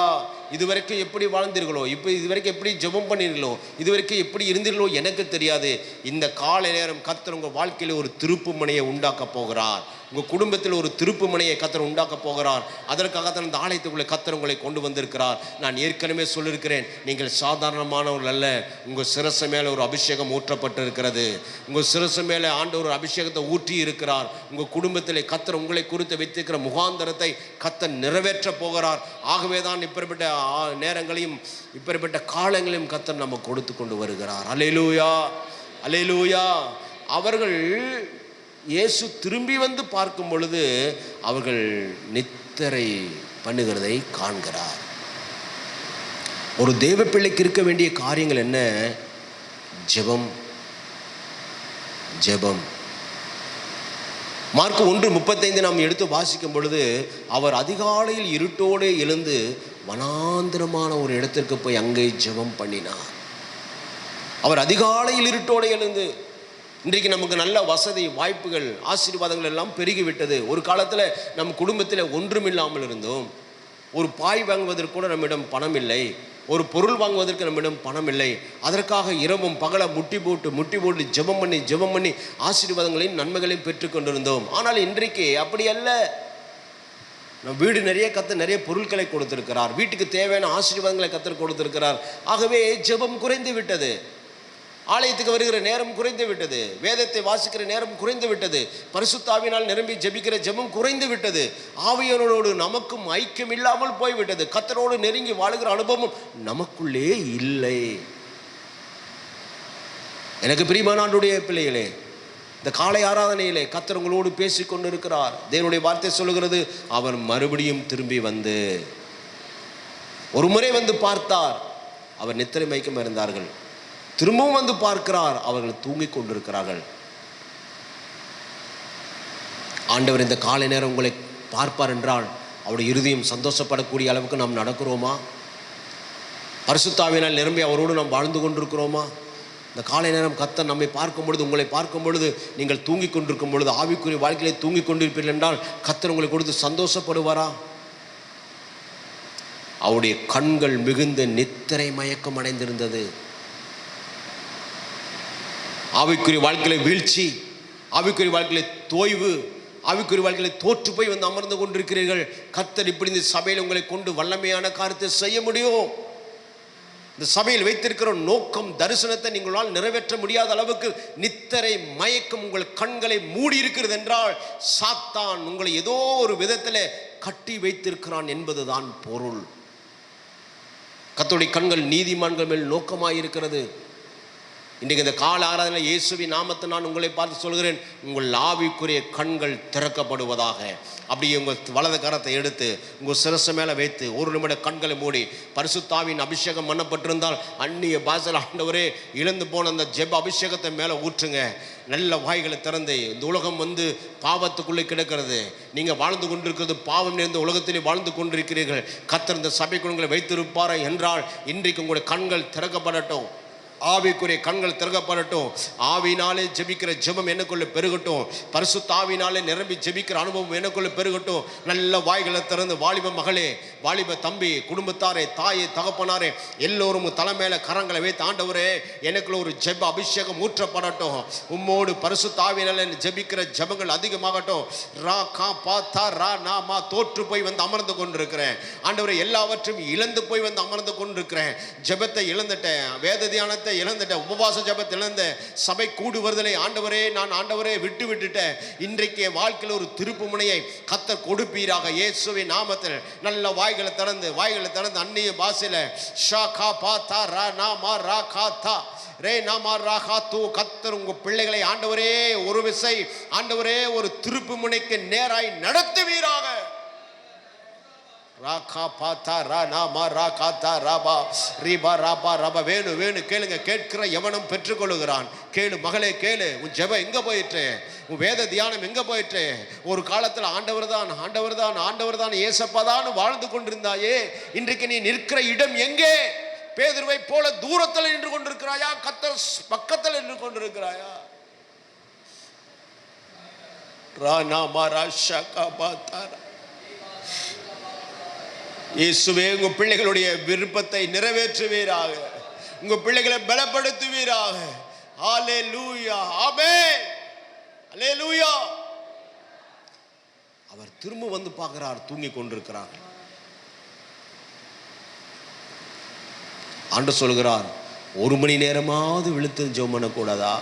S1: இதுவரைக்கும் எப்படி வாழ்ந்தீர்களோ, இதுவரைக்கும் எப்படி ஜெபம் பண்ணீர்களோ, இதுவரைக்கும் எப்படி இருந்தீர்களோ எனக்கு தெரியாது. இந்த காலை நேரம் கர்த்தர் உங்கள் வாழ்க்கையில் ஒரு திருப்பு முனையை உண்டாக்க போகிறார். உங்கள் குடும்பத்தில் ஒரு திருப்பு முனையை கர்த்தர் உண்டாக்க போகிறார். அதற்காகத்தான் இந்த ஆலயத்துக்குள்ளே கர்த்தர் உங்களை கொண்டு வந்திருக்கிறார். நான் ஏற்கனவே சொல்லியிருக்கிறேன், நீங்கள் சாதாரணமானவர்கள் அல்ல. உங்கள் சிரசு மேலே ஒரு அபிஷேகம் ஊற்றப்பட்டு இருக்கிறது. உங்கள் சிரசு மேலே ஆண்டவர் ஒரு அபிஷேகத்தை ஊற்றி இருக்கிறார். உங்கள் குடும்பத்தில் கர்த்தர் உங்களை குறித்து வைத்திருக்கிற முகாந்தரத்தை கர்த்தர் நிறைவேற்ற போகிறார். ஆகவே தான் இப்படிப்பட்ட நேரங்களையும் இப்படிப்பட்ட காலங்களையும் கர்த்தர் நம்ம கொடுத்து கொண்டு வருகிறார். அல்லேலூயா, அல்லேலூயா. அவர்கள் இயேசு திரும்பி வந்து பார்க்கும் பொழுது அவர்கள் நித்திரை பண்ணுகிறதை காண்கிறார். ஒரு தேவ பிள்ளைக்கு இருக்க வேண்டிய காரியங்கள் என்ன? ஜெபம், ஜெபம். மார்க் 1:35 நாம் எடுத்து வாசிக்கும் பொழுது, அவர் அதிகாலையில் இருட்டோடு எழுந்து வனாந்திரமான ஒரு இடத்திற்கு போய் அங்கே ஜெபம் பண்ணினார். அவர் அதிகாலையில் இருட்டோடு எழுந்து. இன்றைக்கு நமக்கு நல்ல வசதி, வாய்ப்புகள், ஆசீர்வாதங்கள் எல்லாம் பெருகிவிட்டது. ஒரு காலத்தில் நம் குடும்பத்தில் ஒன்றுமில்லாமல் இருந்தோம். ஒரு பாய் வாங்குவதற்கு கூட நம்மிடம் பணம் இல்லை, ஒரு பொருள் வாங்குவதற்கு நம்மிடம் பணம் இல்லை. அதற்காக இரவும் பகல முட்டி போட்டு ஜெபம் பண்ணி ஆசீர்வாதங்களையும் நன்மைகளையும் பெற்று கொண்டிருந்தோம். ஆனால் இன்றைக்கு அப்படி அல்ல. நம் வீடு நிறைய கர்த்தர் நிறைய பொருட்களை கொடுத்திருக்கிறார், வீட்டுக்கு தேவையான ஆசீர்வாதங்களை கர்த்தர் கொடுத்திருக்கிறார். ஆகவே ஜெபம் குறைந்து விட்டது. ஆலயத்துக்கு வருகிற நேரம் குறைந்து விட்டது, வேதத்தை வாசிக்கிற நேரம் குறைந்து விட்டது, பரிசுத்த ஆவியினால் நிரம்பி ஜெபிக்கிற ஜெபம் குறைந்து விட்டது. ஆவியானவரோடு நமக்கும் ஐக்கியம் இல்லாமல் போய்விட்டது. கர்த்தரோடு நெருங்கி வாழுகிற அனுபவம் நமக்குள்ளே இல்லை. எனக்கு பிரியமான ஆண்டவருடைய பிள்ளைகளே, இந்த காலை ஆராதனையிலே கர்த்தர் உங்களோடு பேசி கொண்டிருக்கிறார். தேவனுடைய வார்த்தை சொல்லுகிறது, அவர் மறுபடியும் திரும்பி வந்து ஒரு முறை வந்து பார்த்தார், அவர் நித்திரை மயக்கம் இருந்தார்கள். திரும்பவும் வந்து பார்க்கிறார், அவர்கள் தூங்கிக் கொண்டிருக்கிறார்கள். ஆண்டவர் இந்த காலை நேரம் உங்களை பார்ப்பார் என்றால் அவருடைய இருதயம் சந்தோஷப்படக்கூடிய அளவுக்கு நாம் நடக்கிறோமா? பரிசுத்த ஆவியினால் நிரம்பி அவரோடு நாம் வாழ்ந்து கொண்டிருக்கிறோமா? இந்த காலை நேரம் கர்த்தர் நம்மை பார்க்கும் பொழுது, உங்களை பார்க்கும் பொழுது, நீங்கள் தூங்கிக் கொண்டிருக்கும் பொழுது, ஆவிக்குரிய வாழ்க்கையிலே தூங்கிக் கொண்டிருப்பீர்கள் என்றால் கர்த்தர் உங்களை கொடுத்து சந்தோஷப்படுவாரா? அவருடைய கண்கள் மிகுந்த நித்திரை மயக்கம் அடைந்திருந்தது. ஆவிக்குரிய வாழ்க்கையில வீழ்ச்சி, ஆவிக்குரிய வாழ்க்கையில தோய்வு, ஆவிக்குரிய வாழ்க்கையில தோற்று போய் வந்து அமர்ந்து கொண்டிருக்கிறீர்கள். கர்த்தர் இப்படி இந்த சபையில் உங்களை கொண்டு வல்லமையான காரியத்தை செய்ய முடியும். இந்த சபையில் வைத்திருக்கிற நோக்கம், தரிசனத்தை நீங்களால் நிறைவேற்ற முடியாத அளவுக்கு நித்திரை மயக்கம் உங்கள் கண்களை மூடி இருக்கிறது என்றால் சாத்தான் உங்களை ஏதோ ஒரு விதத்தில் கட்டி வைத்திருக்கிறான் என்பதுதான் பொருள். கர்த்தருடைய கண்கள் நீதிமான்கள் மேல் நோக்கமாயிருக்கிறது. இன்றைக்கு இந்த கால ஆராதனை இயேசுவின் நாமத்தை நான் உங்களை பார்த்து சொல்கிறேன், உங்கள் ஆவிக்குரிய கண்கள் திறக்கப்படுவதாக. அப்படியே உங்கள் வலது கரத்தை எடுத்து உங்கள் சிரசு மேலே வைத்து ஒரு நிமிடம் கண்களை மூடி, பரிசுத்தாவின் அபிஷேகம் பண்ணப்பட்டிருந்தால் அந்நிய பாஷையில் ஆண்டவரே இழந்து போன அந்த ஜெப அபிஷேகத்தை மேலே ஊற்றுங்க. நல்ல வாய்களை திறந்து, இந்த உலகம் வந்து பாவத்துக்குள்ளே கிடக்கிறது, நீங்கள் வாழ்ந்து கொண்டிருக்கிறது பாவம் நிறைந்த உலகத்திலே வாழ்ந்து கொண்டிருக்கிறீர்கள். கர்த்தர் இந்த சபைக்குள் உங்களை வைத்திருப்பாரா என்றால் இன்றைக்கு உங்களுடைய கண்கள் திறக்கப்படட்டும், ஆவிக்குரிய கண்கள் திறக்கப்படட்டும். ஆவினாலே ஜெபிக்கிற ஜெபம் எனக்குள்ள பெருகட்டும், பரிசுத்த ஆவினாலே நிரம்பி ஜெபிக்கிற அனுபவம் எனக்குள்ள பெருகட்டும். நல்ல வாய்களை திறந்து, வாலிப மகளே, வாலிப தம்பி, குடும்பத்தாரே, தாயே, தகப்பனாரே, எல்லோரும் தலைமையில கரங்களை வைத்து, ஆண்டவரே எனக்குள்ள ஒரு ஜெப அபிஷேகம் ஊற்றப்படட்டும், உம்மோடு பரிசுத்த ஆவினாலே ஜெபிக்கிற ஜெபங்கள் அதிகமாகட்டும். ரா கா பா தா ரா நா மா தோற்று போய் வந்து அமர்ந்து கொண்டிருக்கிறேன் ஆண்டவரே, எல்லாவற்றையும் இழந்து போய் வந்து அமர்ந்து கொண்டிருக்கிறேன். ஜெபத்தை இழந்துட்டேன், வேத தியானத்தை இழந்துட்டேன், உபவாச ஜெபத்தை இழந்தேன், சபை கூடுவதில்லை ஆண்டவரே, நான் ஆண்டவரே விட்டுட்டேன். இன்றைக்கு வாழ்க்கையில் ஒரு திருப்பு முனையை கர்த்தர் கொடுப்பீராக இயேசுவின் நாமத்தில். நல்ல வாய்களை திறந்து அந்நிய பாஷையில ஷா கா பா தா ரா நா மா ரா கா தா ரே நாமா ராகா தூ. கர்த்தர் உங்க பிள்ளைகளை ஆண்டவரே ஒரு விசை ஆண்டவரே ஒரு திருப்பு முனைக்கு நேராய் நடத்துவீராக. ராகா பாத்தா ரா நாமா ராகா தா ராபா ரீபா ராபா ரபா. வேணு கேளுங்க, கேட்கிற எவனும் பெற்றுக்கொள்ளுகிறான். கேளு மகளே, கேளு. உன் ஜெபம் எங்க போயிட்டு, உன் வேத தியானம் எங்க போயிட்டு? ஒரு காலத்தில் ஆண்டவர் தான் ஏசப்பாதான் வாழ்ந்து கொண்டிருந்தாயே, இன்றைக்கு நீ நிற்கிற இடம் எங்கே? பேதுருவை போல தூரத்தில் நின்று கொண்டிருக்கிறாயா, கர்த்தர் பக்கத்தில் நின்று கொண்டிருக்கிறாயா? ரா நாமா ராஷா கா பாத்தா. இயேசுவே உங்க பிள்ளைகளுடைய விருப்பத்தை நிறைவேற்றுவீராக, உங்க பிள்ளைகளை பலப்படுத்துவீராக. ஹல்லேலூயா, ஆமென், ஹல்லேலூயா. அவர் திரும்ப வந்து பார்க்கிறார், தூங்கி கொண்டிருக்கிறார். ஆண்டவர் சொல்கிறார், ஒரு மணி நேரமாவது விழுத்து ஜெபம் பண்ணக்கூடாதா?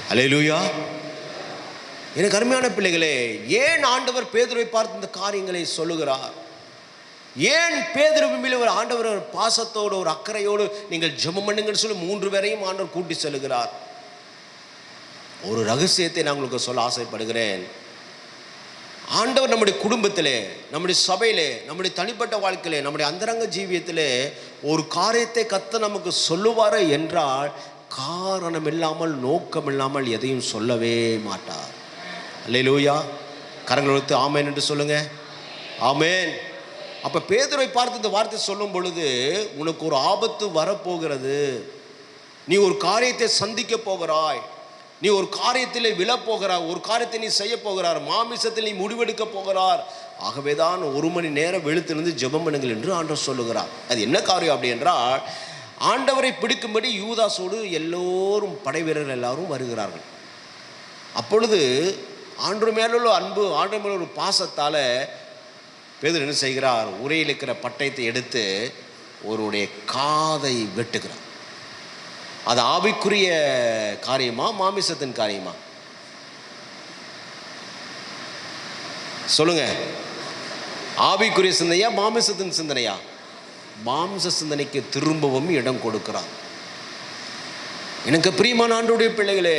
S1: ஹல்லேலூயா. எனக்கு அருமையான பிள்ளைகளே, ஏன் ஆண்டவர் பேதுருவை பார்த்து இந்த காரியங்களை சொல்லுகிறார்? ஏன் பேதுருவின் மேல் ஒரு ஆண்டவர் ஒரு பாசத்தோடு ஒரு அக்கறையோடு நீங்கள் ஜெபம் பண்ணுங்கன்னு சொல்லி 3 பேரையும் ஆண்டவர் கூட்டி செல்கிறார்? ஒரு ரகசியத்தை நான் உங்களுக்கு சொல்ல ஆசைப்படுகிறேன். ஆண்டவர் நம்முடைய குடும்பத்திலே, நம்முடைய சபையிலே, நம்முடைய தனிப்பட்ட வாழ்க்கையிலே, நம்முடைய அந்தரங்க ஜீவியத்திலே ஒரு காரியத்தை கர்த்தர் நமக்கு சொல்லுவார் என்றால் காரணம் இல்லாமல், நோக்கம் இல்லாமல் எதையும் சொல்லவே மாட்டார். அல்லேலூயா. கரங்களை எடுத்து ஆமேன் என்று சொல்லுங்க. ஆமேன். அப்ப பேதுருவை பார்த்து இந்த வார்த்தை சொல்லும் பொழுது, உனக்கு ஒரு ஆபத்து வரப்போகிறது, நீ ஒரு காரியத்தை சந்திக்க போகிறாய், நீ ஒரு காரியத்தில் விழப்போகிறாய், ஒரு காரியத்தை நீ செய்ய போகிறார், மாமிசத்தில் நீ முடிவெடுக்க போகிறார். ஆகவேதான் 1 மணி நேரம் வெளுத்திருந்து ஜெபம் பண்ணுங்கள் என்று ஆண்டவர் சொல்லுகிறார். அது என்ன காரியம் அப்படி என்றால், ஆண்டவரை பிடிக்கும்படி யூதாசோடு எல்லோரும் படை வீரர்கள் எல்லாரும் வருகிறார்கள். அப்பொழுது ஆண்டவர் மேலுள்ள அன்பு, ஆண்டவர் மேல ஒரு பாசத்தால் பேதுரு என்ன செய்கிறார், உரையில் இருக்கிற பட்டயத்தை எடுத்து ஒருவருடைய காதை வெட்டுகிறார். அது ஆவிக்குரிய காரியமா, மாமிசத்தின் காரியமா? சொல்லுங்க. ஆவிக்குரிய சிந்தனையா, மாமிசத்தின் சிந்தனையா? மாம்ச சிந்தனைக்கு திரும்பவும் இடம் கொடுக்கிறார். எனக்கு பிரியமான ஆண்டவருடைய பிள்ளைகளே,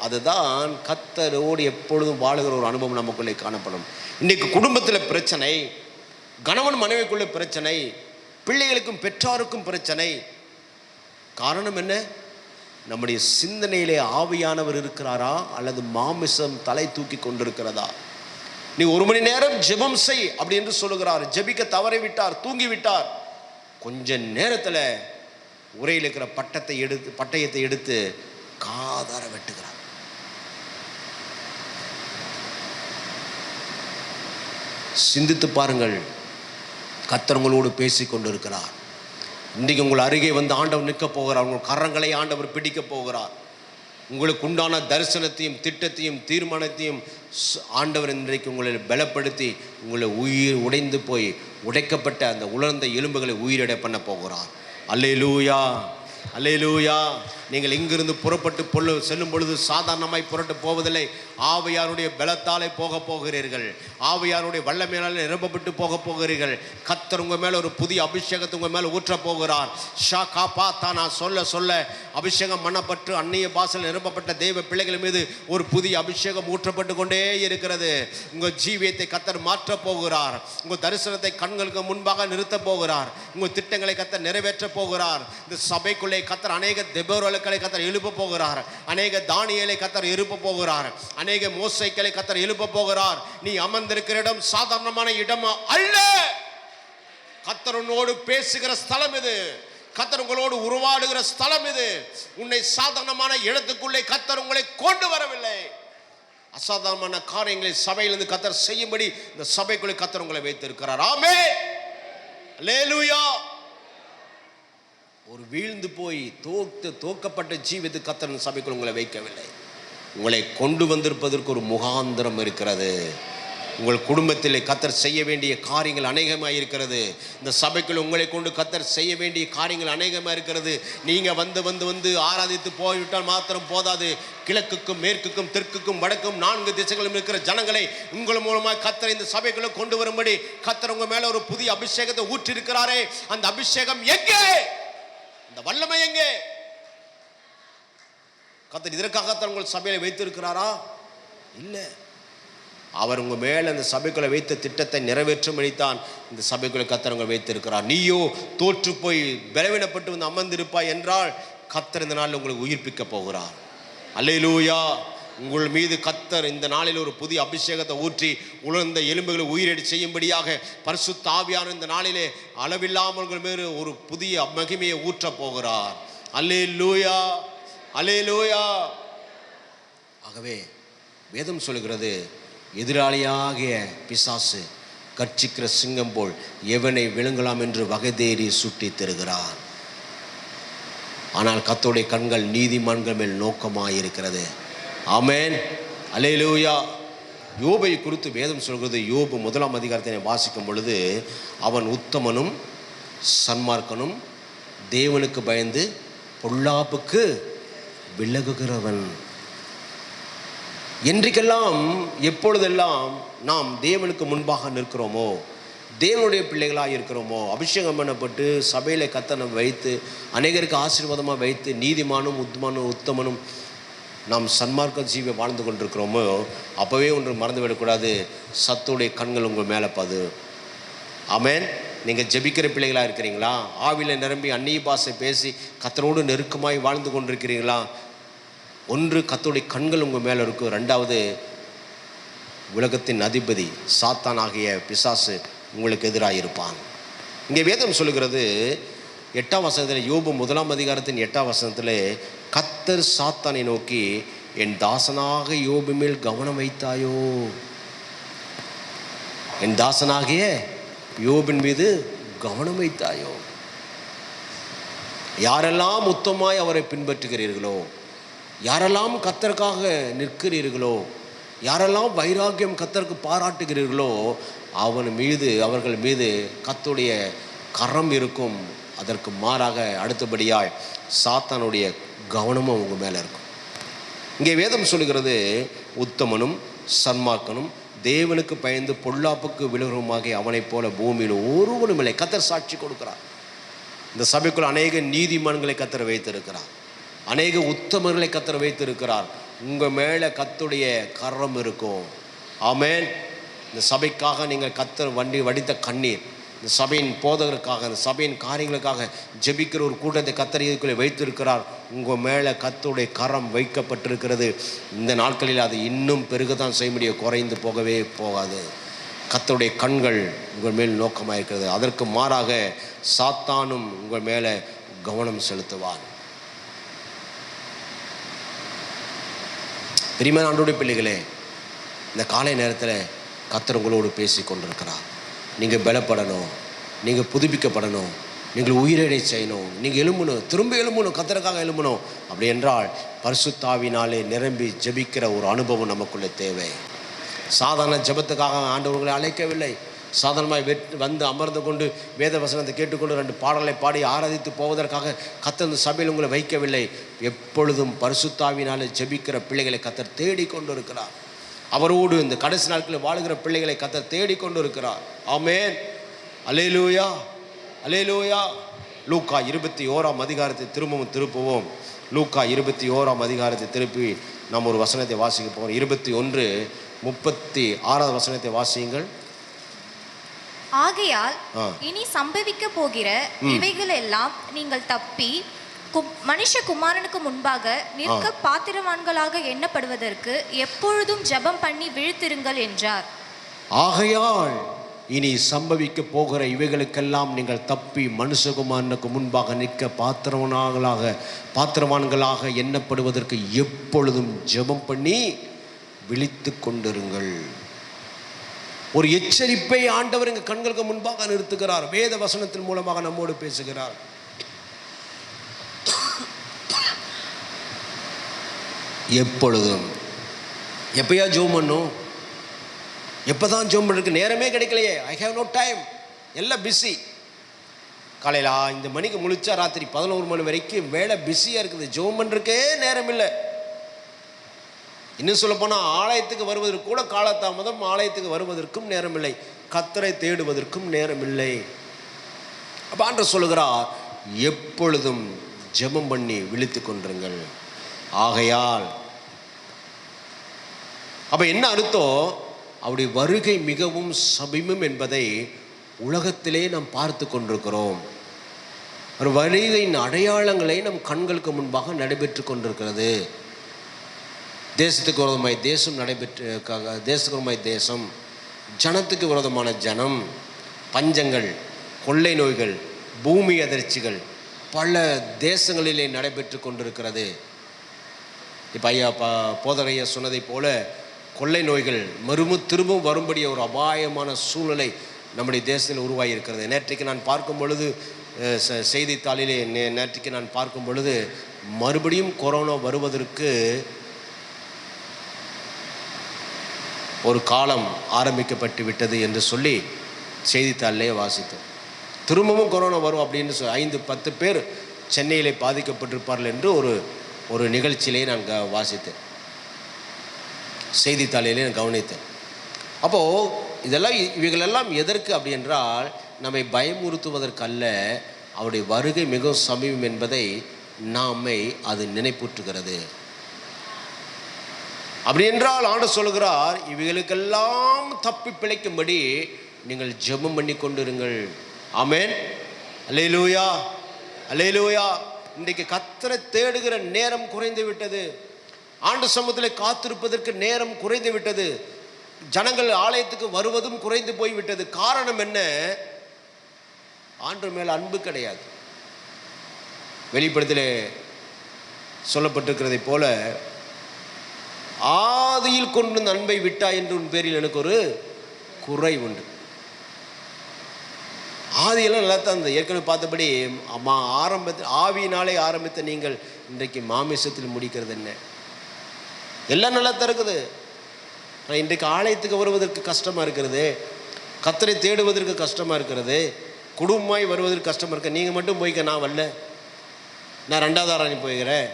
S1: அதுதான் கர்த்தரோடு எப்பொழுதும் வாழுகிற ஒரு அனுபவம் நமக்குள்ளே காணப்படும். இன்னைக்கு குடும்பத்தில் பிரச்சனை, கணவன் மனைவிக்குள்ள பிரச்சனை, பிள்ளைகளுக்கும் பெற்றாருக்கும் பிரச்சனை. காரணம் என்ன? நம்முடைய சிந்தனையிலே ஆவியானவர் இருக்கிறாரா அல்லது மாமிசம் தலை தூக்கி கொண்டிருக்கிறதா? நீ 1 மணி நேரம் ஜெபம் செய் அப்படி என்று சொல்லுகிறார். ஜெபிக்க தவறி விட்டார், தூங்கி விட்டார். கொஞ்ச நேரத்தில் உரையில் இருக்கிற பட்டயத்தை எடுத்து காதார வெட்டுகிறார். சிந்தித்து பாருங்கள். கர்த்தர் உங்களோடு பேசி கொண்டிருக்கிறார். இன்றைக்கு உங்கள் அருகே வந்து ஆண்டவர் நிற்க போகிறார். உங்கள் கரங்களை ஆண்டவர் பிடிக்க போகிறார். உங்களுக்கு உண்டான தரிசனத்தையும் திட்டத்தையும் தீர்மானத்தையும் ஆண்டவர் இன்றைக்கு உங்களை பலப்படுத்தி உங்களை உடைந்து போய் உடைக்கப்பட்ட அந்த உலர்ந்த எலும்புகளை உயிரிட பண்ண போகிறார். அல்லேலூயா, அல்லேலூயா. நீங்கள் இங்கிருந்து புறப்பட்டு செல்லும் பொழுது சாதாரணமாய் புறப்பட்டு போவதில்லை. ஆவியாருடைய பலத்தாலே போக போகிறீர்கள். ஆவியாருடைய வல்லமையால் நிரப்பப்பட்டு போக போகிறீர்கள். கர்த்தர் உங்கள் மேலே ஒரு புதிய அபிஷேகத்தை உங்கள் மேலே ஊற்ற போகிறார். ஷா காப்பா தானா சொல்ல சொல்ல அபிஷேகம் பண்ணப்பட்டு அந்நிய பாசையில் நிரப்பப்பட்ட தெய்வ பிள்ளைகள் மீது ஒரு புதிய அபிஷேகம் ஊற்றப்பட்டு கொண்டே இருக்கிறது. உங்கள் ஜீவியத்தை கர்த்தர் மாற்ற போகிறார். உங்கள் தரிசனத்தை கண்களுக்கு முன்பாக நிறுத்த போகிறார். உங்கள் திட்டங்களை கர்த்தர் நிறைவேற்ற போகிறார். இந்த சபைக்குள்ளே கர்த்தர் அநேக தெபோராக்களை கர்த்தர் எழுப்ப போகிறார். அநேக தானியேலை கர்த்தர் எழுப்ப போகிறார். அநேக மோசேக்களை கர்த்தர் எழுப்ப போகிறார். நீ அமர்ந்திருக்கிற இடம் சாதாரணமான இடம் அல்ல. கர்த்தர் உன்னோடு பேசுகிற ஸ்தலம் இது. கர்த்தர் உங்களோடு உருவாடுகிற ஸ்தலம் இது. உன்னை சாதாரணமான இடத்துக்குள்ளே கர்த்தர் உங்களை கொண்டு வரவில்லை. அசாதாரணமான காரியங்களை சபையிலிருந்து கர்த்தர் செய்யும்படி இந்த சபைக்குள்ளே கர்த்தர் உங்களை வைத்திருக்கிறார். ஆமென், அல்லேலூயா. ஒரு வீழ்ந்து போய் தோக்கப்பட்ட ஜீவித்து கர்த்தர் சபைக்குள் உங்களை வைக்கவில்லை. உங்களை கொண்டு வந்திருப்பதற்கு ஒரு முகாந்திரம் இருக்கிறது. உங்கள் குடும்பத்தில் கர்த்தர் செய்ய வேண்டிய காரியங்கள் அநேகமாக இருக்கிறது. இந்த சபைக்குள் உங்களை கொண்டு கர்த்தர் செய்ய வேண்டிய காரியங்கள் அநேகமாக இருக்கிறது. நீங்கள் வந்து ஆராதித்து போய்விட்டால் மாத்திரம் போதாது. கிழக்குக்கும் மேற்குக்கும் தெற்குக்கும் வடக்கும் 4 திசைகளும் இருக்கிற ஜனங்களை உங்கள் மூலமாக கர்த்தர் இந்த சபைக்குள்ள கொண்டு வரும்படி கர்த்தர் உங்கள் மேலே ஒரு புதிய அபிஷேகத்தை ஊற்றி இருக்கிறாரே. அந்த அபிஷேகம் எங்கே? அந்த வல்லமை எங்கே? கர்த்தர் இதற்காகத்தான் உங்கள் சபையில வைத்திருக்கிறாரா? இல்லை. அவர் உங்கள் மேலே அந்த சபைக்குள்ள வைத்த திட்டத்தை நிறைவேற்றும்படித்தான் இந்த சபைக்குள்ள கர்த்தர் உங்களை வைத்திருக்கிறார். நீயோ தோற்று போய் பலவீனப்பட்டு வந்து அமர்ந்திருப்பாய் என்றால் கர்த்தர் இந்த நாளில் உங்களை உயிர்ப்பிக்க போகிறார். அல்லேலூயா. உங்கள் மீது கர்த்தர் இந்த நாளில் ஒரு புதிய அபிஷேகத்தை ஊற்றி உலர்ந்த எலும்புகளை உயிரடி செய்யும்படியாக பரிசுத்த ஆவியானவர் இந்த நாளிலே அளவில்லாமல் உங்கள் மீது ஒரு புதிய மகிமையை ஊற்ற போகிறார். அல்லேலூயா, அல்லேலூயா. ஆகவே வேதம் சொல்கிறது, எதிராளியாகிய பிசாசு கர்ச்சிக்கிற சிங்கம் போல் எவனை விழுங்கலாம் என்று வகை தேடி சுட்டி தருகிறார். ஆனால் கர்த்தருடைய கண்கள் நீதிமான்கள் மேல் நோக்கமாயிருக்கிறது. ஆமென், அல்லேலூயா. யோபை குறித்து வேதம் சொல்கிறது. யோபு 1ஆம் அதிகாரத்தை வாசிக்கும் பொழுது, அவன் உத்தமனும் சன்மார்க்கனும் தேவனுக்கு பயந்து பொல்லாப்புக்கு விலகுகிறவன். என்றைக்கெல்லாம் எப்பொழுதெல்லாம் நாம் தேவனுக்கு முன்பாக நிற்கிறோமோ, தேவனுடைய பிள்ளைகளாக இருக்கிறோமோ, அபிஷேகம் பண்ணப்பட்டு சபையில் கர்த்தரை வைத்து அநேகருக்கு ஆசீர்வாதமாக வைத்து நீதிமானும் உத்தமனும் நாம் சன்மார்க்க ஜீவி வாழ்ந்து கொண்டிருக்கிறோமோ அப்போவே ஒன்று மறந்துவிடக்கூடாது, சத்துடைய கண்கள் உங்கள் மேலே பது. ஆமென். நீங்கள் ஜெபிக்கிற பிள்ளைகளாக இருக்கிறீங்களா? ஆவியில் நிரம்பி அந்நிய பாஷை பேசி கர்த்தரோடு நெருக்கமாய் வாழ்ந்து கொண்டிருக்கிறீங்களா? ஒன்று, கர்த்தருடைய கண்கள் உங்கள் மேலே இருக்கும். ரெண்டாவது, உலகத்தின் அதிபதி சாத்தான் ஆகிய பிசாசு உங்களுக்கு எதிராக இருப்பான். இங்கே வேதம் சொல்லுகிறது 8ஆம் வசனத்தில், யோபு 1ஆம் அதிகாரத்தின் 8ஆம் வசனத்தில், கர்த்தர் சாத்தானை நோக்கி, என் தாசனாக யோபு மேல் கவனம் வைத்தாயோ? என் தாசனாகிய யோபின் மீது கவனம் வைத்தாயோ? யாரெல்லாம் உத்தமாய் அவரை பின்பற்றுகிறீர்களோ, யாரெல்லாம் கர்த்தருக்காக நிற்கிறீர்களோ, யாரெல்லாம் வைராக்கியம் கர்த்தருக்கு பாராட்டுகிறீர்களோ, அவர்கள் மீது கர்த்தருடைய கரம் இருக்கும். அதற்கு மாறாக அடுத்தபடியாய் சாத்தானுடைய கவனமும் அவங்க மேலே இருக்கும். இங்கே வேதம் சொல்லுகிறது, உத்தமனும் சன்மார்க்கனும் தேவனுக்கு பயந்து பொல்லாப்புக்கு விழுகிறமாகி அவனைப் போல பூமியில் ஒருவனும் இல்லை. கர்த்தர் சாட்சி கொடுக்கிறார். இந்த சபைக்குள் அநேக நீதிமான்களை கர்த்தர் வைத்திருக்கிறார், அநேக உத்தமர்களை கர்த்தர் வைத்திருக்கிறார். உங்கள் மேலே கர்த்தருடைய கரம் இருக்கும். ஆமென். இந்த சபைக்காக நீங்கள் கர்த்தர் வடித்த கண்ணீர், இந்த சபையின் போதகருக்காக, இந்த சபையின் காரியங்களுக்காக ஜெபிக்கிற ஒரு கூட்டத்தை கர்த்தர் இதுக்குள்ளே வைத்திருக்கிறார். உங்கள் மேலே கர்த்தருடைய கரம் வைக்கப்பட்டிருக்கிறது. இந்த நாட்களில் அது இன்னும் பெருகத்தான் செய்ய முடியும், குறைந்து போகவே போகாது. கர்த்தருடைய கண்கள் உங்கள் மேல் நோக்கமாக இருக்கிறது. அதற்கு மாறாக சாத்தானும் உங்கள் மேலே கவனம் செலுத்துவார். பிரியமான ஆண்டவருடைய பிள்ளைகளே, இந்த காலை நேரத்தில் கர்த்தர் உங்களோடு பேசி கொண்டிருக்கிறார். நீங்கள் பலப்படணும், நீங்கள் புதுப்பிக்கப்படணும், நீங்கள் உயிரிழை செய்யணும், நீங்கள் எழும்பணும், திரும்ப எழும்பணும், கர்த்தருக்காக எழும்பணும். அப்படி என்றால் பரிசுத்தாவினாலே நிரம்பி ஜெபிக்கிற ஒரு அனுபவம் நமக்குள்ளே தேவை. சாதாரண ஜெபத்துக்காக ஆண்டவர்களை அழைக்கவில்லை. சாதாரணமாக வந்து அமர்ந்து கொண்டு வேத வசனத்தை கேட்டுக்கொண்டு 2 பாடலை பாடி ஆராதித்து போவதற்காக கர்த்தர் இந்த சபையில் உங்களை வைக்கவில்லை. எப்பொழுதும் பரிசுத்தாவினாலே ஜெபிக்கிற பிள்ளைகளை கர்த்தர் தேடிக்கொண்டு இருக்கிறார். அவரோடு இந்த கடைசி நாட்களில் வாழுகிற பிள்ளைகளை கர்த்தர் தேடிக்கொண்டு இருக்கிறார். ஆமென். அல்லேலூயா, அல்லேலூயா. லூக்கா 21ஆம் அதிகாரத்தை திருப்புவோம். லூக்கா 21ஆம் அதிகாரத்தை திருப்பி நாம் ஒரு வசனத்தை வாசிக்க போகிறோம். 21:36 வசனத்தை வாசியுங்கள்.
S2: ஆகையால் இனி சம்பவிக்க போகிற இவைகள் எல்லாம் நீங்கள் தப்பி மனுஷகுமாரனுக்கு முன்பாக நிற்க பாத்திரவான்களாக எண்ணப்படுவதற்கு எப்பொழுதும் ஜெபம் பண்ணி விழித்திருங்கள் என்றார்.
S1: ஆகையால் இனி சம்பவிக்க போகிற இவைகளுக்கெல்லாம் நீங்கள் தப்பி மனுஷகுமாரனுக்கு முன்பாக நிற்க பாத்திரவான்களாக எண்ணப்படுவதற்கு எப்பொழுதும் ஜெபம் பண்ணி விழித்து கொண்டிருங்கள். ஒரு எச்சரிப்பை ஆண்டவர் எங்கள் கண்களுக்கு முன்பாக நிறுத்துகிறார். வேத வசனத்தின் மூலமாக நம்மோடு பேசுகிறார். எப்பொழுதும் எப்பயா ஜெபம் பண்ணும்? எப்போதான் ஜெபம் பண்ணுறதுக்கு நேரமே கிடைக்கலையே. ஐ ஹேவ் நோ டைம், எல்லாம் பிஸி. காலையில் 5 மணிக்கு முழிச்சா ராத்திரி 11 மணி வரைக்கும் வேலை பிஸியாக இருக்குது. ஜெபம் பண்ணுறதுக்கே நேரம் இல்லை. இன்னும் சொல்லப்போனால் ஆலயத்துக்கு வருவதற்கு கூட காலதாமதம், ஆலயத்துக்கு வருவதற்கும் நேரம் இல்லை, கர்த்தரை தேடுவதற்கும் நேரம் இல்லை. அப்போ ஆண்டவர் சொல்லுகிறார், எப்பொழுதும் ஜெபம் பண்ணி விழித்து கொண்டிருங்கள். ஆகையால் அப்போ என்ன அர்த்தம்? அவருடைய வருகை மிகவும் சமீபம் என்பதை உலகத்திலே நாம் பார்த்து கொண்டிருக்கிறோம். ஒரு வருகையின் அடையாளங்களை நம் கண்களுக்கு முன்பாக நடைபெற்று கொண்டிருக்கிறது. தேசத்துக்கு விரோதமாய் தேசம் தேசத்துக்கு விரோதமாய் தேசம், ஜனத்துக்கு விரோதமான ஜனம், பஞ்சங்கள், கொள்ளை நோய்கள், பூமி அதிர்ச்சிகள் பல தேசங்களிலே நடைபெற்று கொண்டிருக்கிறது. இப்போ ஐயா போதரையா சொன்னதை போல கொள்ளை நோய்கள் திரும்பவும் வரும்படி ஒரு அபாயமான சூழ்நிலை நம்முடைய தேசத்தில் உருவாகி இருக்கிறது. நேற்றைக்கு நான் பார்க்கும் பொழுது செய்தித்தாளிலே நேற்றைக்கு நான் பார்க்கும் பொழுது மறுபடியும் கொரோனா வருவதற்கு ஒரு காலம் ஆரம்பிக்கப்பட்டு விட்டது என்று சொல்லி செய்தித்தாளிலே வாசித்தோம். திரும்பவும் கொரோனா வரும் அப்படின்னு 5-10 பேர் சென்னையிலே பாதிக்கப்பட்டிருப்பார்கள் என்று ஒரு நிகழ்ச்சியிலே நான் வாசித்தேன், செய்தித்தாளிலே நான் கவனித்தேன். அப்போது இவைகளெல்லாம் எதற்கு அப்படி என்றால் நம்மை பயமுறுத்துவதற்கல்ல, அவருடைய வருகை மிகவும் சமீபம் என்பதை நம்மை அது நினைப்பூற்றுகிறது. அப்படி என்றால் ஆண்டவர் சொல்கிறார், இவைகளுக்கெல்லாம் தப்பி பிழைக்கும்படி நீங்கள் ஜெபம் பண்ணி கொண்டிருங்கள். ஆமென். அல்லேலூயா, அல்லேலூயா. இன்றைக்கு கர்த்தரை தேடுகிற நேரம் குறைந்து விட்டது. ஆண்டு சமூகத்தில் காத்திருப்பதற்கு நேரம் குறைந்து விட்டது. ஜனங்கள் ஆலயத்துக்கு வருவதும் குறைந்து போய்விட்டது. காரணம் என்ன? ஆண்டவர் மேல் அன்பு கிடையாது. வெளிப்படத்திலே சொல்லப்பட்டிருக்கிறதை போல, ஆதியில் கொண்டு அன்பை விட்டாய் என்று உன் பேரில் எனக்கு ஒரு குறை உண்டு. ஆதியெல்லாம் நல்லா தான் இருந்தது. ஏற்கனவே பார்த்தபடி ஆரம்பத்தில் ஆவியினாலே ஆரம்பித்த நீங்கள் இன்றைக்கு மாமிசத்தில் முடிக்கிறது என்ன? எல்லாம் நல்லா தான் இருக்குது. ஆனால் இன்றைக்கு ஆலயத்துக்கு வருவதற்கு கஷ்டமாக இருக்கிறது, கர்த்தரை தேடுவதற்கு கஷ்டமாக இருக்கிறது, குடும்பமாய் வருவதற்கு கஷ்டமாக இருக்க. நீங்கள் மட்டும் போய்க்க, நான் வரல, நான் 2வது ஆராணி போய்கிறேன்,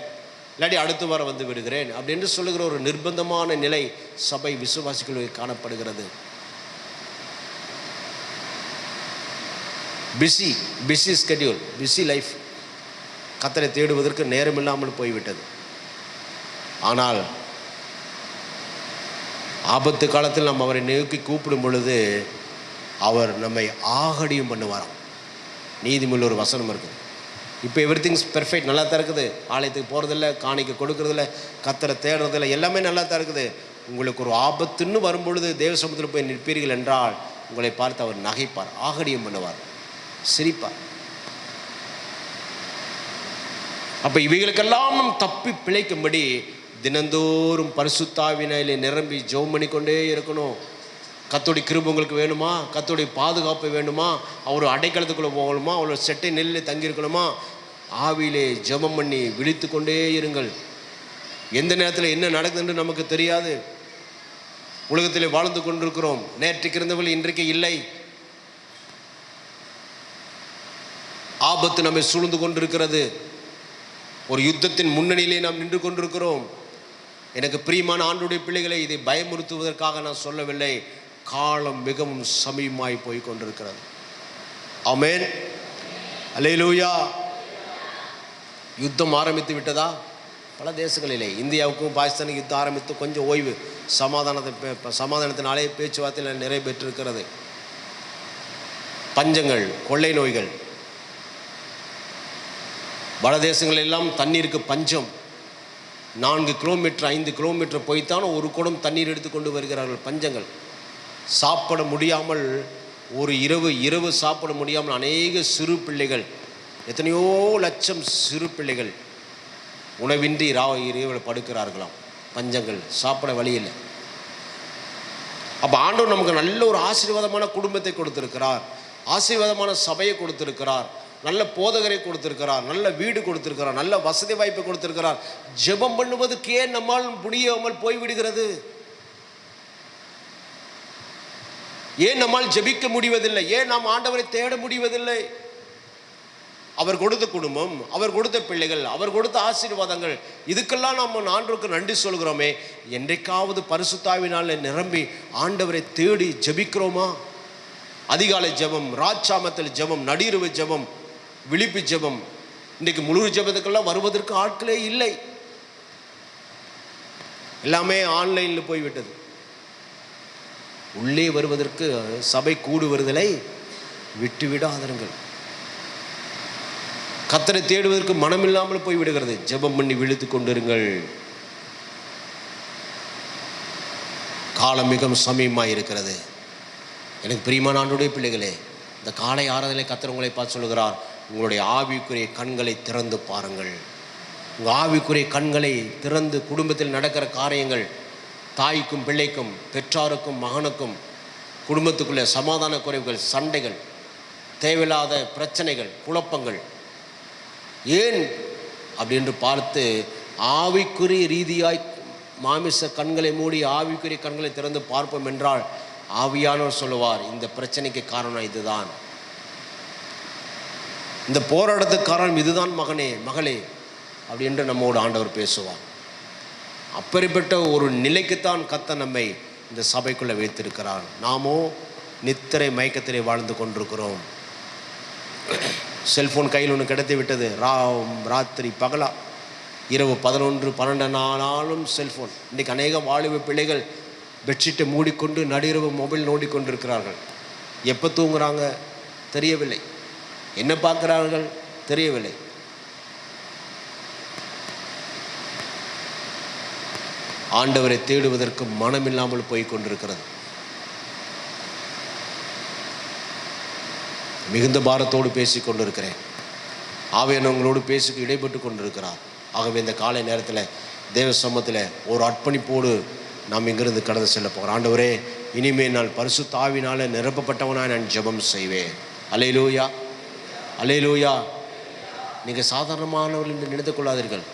S1: இல்லாட்டி அடுத்த வாரம் வந்து விடுகிறேன் அப்படின்னு சொல்லுகிற ஒரு நிர்பந்தமான நிலை சபை விசுவாசிகளுக்கு காணப்படுகிறது. Busy schedule, busy life. கர்த்தரை தேடுவதற்கு நேரம் இல்லாமல் போய்விட்டது. ஆனால் ஆபத்து காலத்தில் நம்ம அவரை நோக்கி கூப்பிடும் பொழுது அவர் நம்மை ஆகடியும் பண்ணுவாராம். நீதிமொழியில் ஒரு வசனம் இருக்குது. இப்போ எவ்ரிதிங்ஸ் பெர்ஃபெக்ட், நல்லா தான் இருக்குது. ஆலயத்துக்கு போகிறதில்ல, காணிக்க கொடுக்கறதில்ல, கர்த்தரை தேடுறதில்ல, எல்லாமே நல்லா தான் இருக்குது. உங்களுக்கு ஒரு ஆபத்துன்னு வரும்பொழுது தேவ சமூகத்தில் போய் நிற்பீர்கள் என்றால் உங்களை பார்த்து அவர் நகைப்பார், ஆகடியம் பண்ணுவார், சிரிப்பார். அப்போ இவைகளுக்கெல்லாம் தப்பி பிழைக்கும்படி தினந்தோறும் பரிசுத்தாவினாலே நிரம்பி ஜெபம் பண்ணிக்கொண்டே இருக்கணும். கர்த்தருடைய கிருபை உங்களுக்கு வேணுமா? கர்த்தருடைய பாதுகாப்பு வேணுமா? அவர் அடைக்கலத்துக்குள்ளே போகணுமா? அவரோட செட்டை நெல்லில் தங்கியிருக்கணுமா? ஆவியிலே ஜெபம் பண்ணி விழித்து கொண்டே இருங்கள். எந்த நேரத்தில் என்ன நடக்குதுன்னு நமக்கு தெரியாது. உலகத்தில் வாழ்ந்து கொண்டிருக்கிறோம். நேற்றுக்கு இருந்தவர்கள் இன்றைக்கு இல்லை. ஆபத்து நம்மை சூழ்ந்து கொண்டிருக்கிறது. ஒரு யுத்தத்தின் முன்னணியிலே நாம் நின்று கொண்டிருக்கிறோம். எனக்கு பிரியமான ஆண்டவருடைய பிள்ளைகளை, இதை பயமுறுத்துவதற்காக நான் சொல்லவில்லை. காலம் மிகவும் சமீபமாய் போய் கொண்டிருக்கிறது. ஆமென், அல்லேலூயா. யுத்தம் ஆரம்பித்து விட்டதா? பல தேசங்களிலே, இந்தியாவுக்கும் பாகிஸ்தானுக்கு யுத்தம் ஆரம்பித்து கொஞ்சம் ஓய்வு, சமாதானத்தினாலே பேச்சுவார்த்தையில் நிறைய பெற்றிருக்கிறது. பஞ்சங்கள், கொள்ளை நோய்கள், வட தேசங்கள் எல்லாம் தண்ணீருக்கு பஞ்சம். 4 கிலோமீட்டர் 5 கிலோமீட்டர் போய்த்தான் ஒரு குடம் தண்ணீர் எடுத்து கொண்டு வருகிறார்கள். பஞ்சங்கள். சாப்பிட முடியாமல், ஒரு இரவு சாப்பிட முடியாமல் அநேக சிறு பிள்ளைகள், எத்தனையோ லட்சம் சிறு பிள்ளைகள் உணவின்றி இரவில் படுக்கிறார்களாம். பஞ்சங்கள், சாப்பிட வழி இல்லை. அப்போ ஆண்டவர் நமக்கு நல்ல ஒரு ஆசீர்வாதமான குடும்பத்தை கொடுத்திருக்கிறார், ஆசீர்வாதமான சபையை கொடுத்திருக்கிறார், நல்ல போதகரை கொடுத்திருக்கிறார், நல்ல வீடு கொடுத்திருக்கிறார், நல்ல வசதி வாய்ப்பை கொடுத்திருக்கிறார். ஜெபம் பண்ணுவதற்கு ஏன் நம்மால் முடியாமல் போய்விடுகிறது? ஏன் நம்மால் ஜெபிக்க முடிவதில்லை? ஏன் நாம் ஆண்டவரை தேட முடிவதில்லை? அவர் கொடுத்த குடும்பம், அவர் கொடுத்த பிள்ளைகள், அவர் கொடுத்த ஆசீர்வாதங்கள், இதுக்கெல்லாம் நாம் ஆண்டவருக்கு நன்றி சொல்கிறோமே. என்றைக்காவது பரிசுத்தாவினால் நிரம்பி ஆண்டவரை தேடி ஜெபிக்கிறோமா? அதிகாலை ஜெபம், ராஜாமத்தில் ஜெபம், நடிரவு ஜெபம், விழிப்பு ஜெபம். இன்றைக்கு முழு ஜெபத்துக்கெல்லாம் வருவதற்கு ஆட்களே இல்லை. எல்லாமே ஆன்லைனில் போய்விட்டது. உள்ளே வருவதற்கு சபை கூடு வருதலை விட்டுவிடாதீர்கள். கர்த்தரை தேடுவதற்கு மனமில்லாமல் போய்விடுகிறது. ஜெபம் பண்ணி விழித்து கொண்டிருங்கள். காலம் மிகவும் சமீபமாக இருக்கிறது. எனக்கு பிரியமான ஆண்டவருடைய பிள்ளைகளே, இந்த காலை ஆராதனை கர்த்தர் உங்களை பார்த்து சொல்கிறார், உங்களுடைய ஆவிக்குரிய கண்களை திறந்து பாருங்கள். உங்கள் ஆவிக்குரிய கண்களை திறந்து குடும்பத்தில் நடக்கிற காரியங்கள், தாய்க்கும் பிள்ளைக்கும், பெற்றாருக்கும் மகனுக்கும், குடும்பத்துக்குள்ளே சமாதான குறைவுகள், சண்டைகள், தேவையில்லாத பிரச்சனைகள், குழப்பங்கள் ஏன் அப்படின்று பார்த்து ஆவிக்குரிய ரீதியாய் மாமிச கண்களை மூடி ஆவிக்குரிய கண்களை திறந்து பார்ப்போம் என்றால் ஆவியானவர் சொல்லுவார், இந்த பிரச்சனைக்கு காரணம் இதுதான், இந்த போராட்டத்துக்கு காரணம் இதுதான் மகனே மகளே அப்படின்று நம்மோடு ஆண்டவர் பேசுவார். அப்படிப்பட்ட ஒரு நிலைக்குத்தான் கர்த்தர் நம்மை இந்த சபைக்குள்ளே வைத்திருக்கிறார். நாமோ நித்திரை மயக்கத்திலே வாழ்ந்து கொண்டிருக்கிறோம். செல்ஃபோன் கையில் ஒன்று கிடைத்து விட்டது. ராத்திரி பகலா இரவு 11, 12 ஆனாலும் செல்ஃபோன். இன்றைக்கி அநேக வாலிப பிள்ளைகள் பெட்ஷீட்டை மூடிக்கொண்டு நடுஇரவு மொபைல் நோண்டிக்கொண்டிருக்கிறார்கள். எப்போ தூங்குறாங்க தெரியவில்லை, என்ன பார்க்குறார்கள் தெரியவில்லை. ஆண்டவரை தேடுவதற்கு மனமில்லாமல் போய் கொண்டிருக்கிறது. மிகுந்த பாரத்தோடு பேசி கொண்டிருக்கிறேன். ஆவியானவங்களோடு பேசிக்கு இடைப்பட்டு கொண்டிருக்கிறார். ஆகவே இந்த காலை நேரத்தில் தேவ சமூகத்தில் ஒரு அர்ப்பணிப்போடு நாம் இங்கிருந்து கடந்து செல்ல போகிறோம். ஆண்டவரே, இனிமேல் நான் பரிசுத்த ஆவியினால நிரப்பப்பட்டவனாக நான் ஜெபம் செய்வேன். அல்லேலூயா, அல்லேலூயா. நீங்கள் சாதாரணமானவர்கள் என்று நினைத்து கொள்ளாதீர்கள்.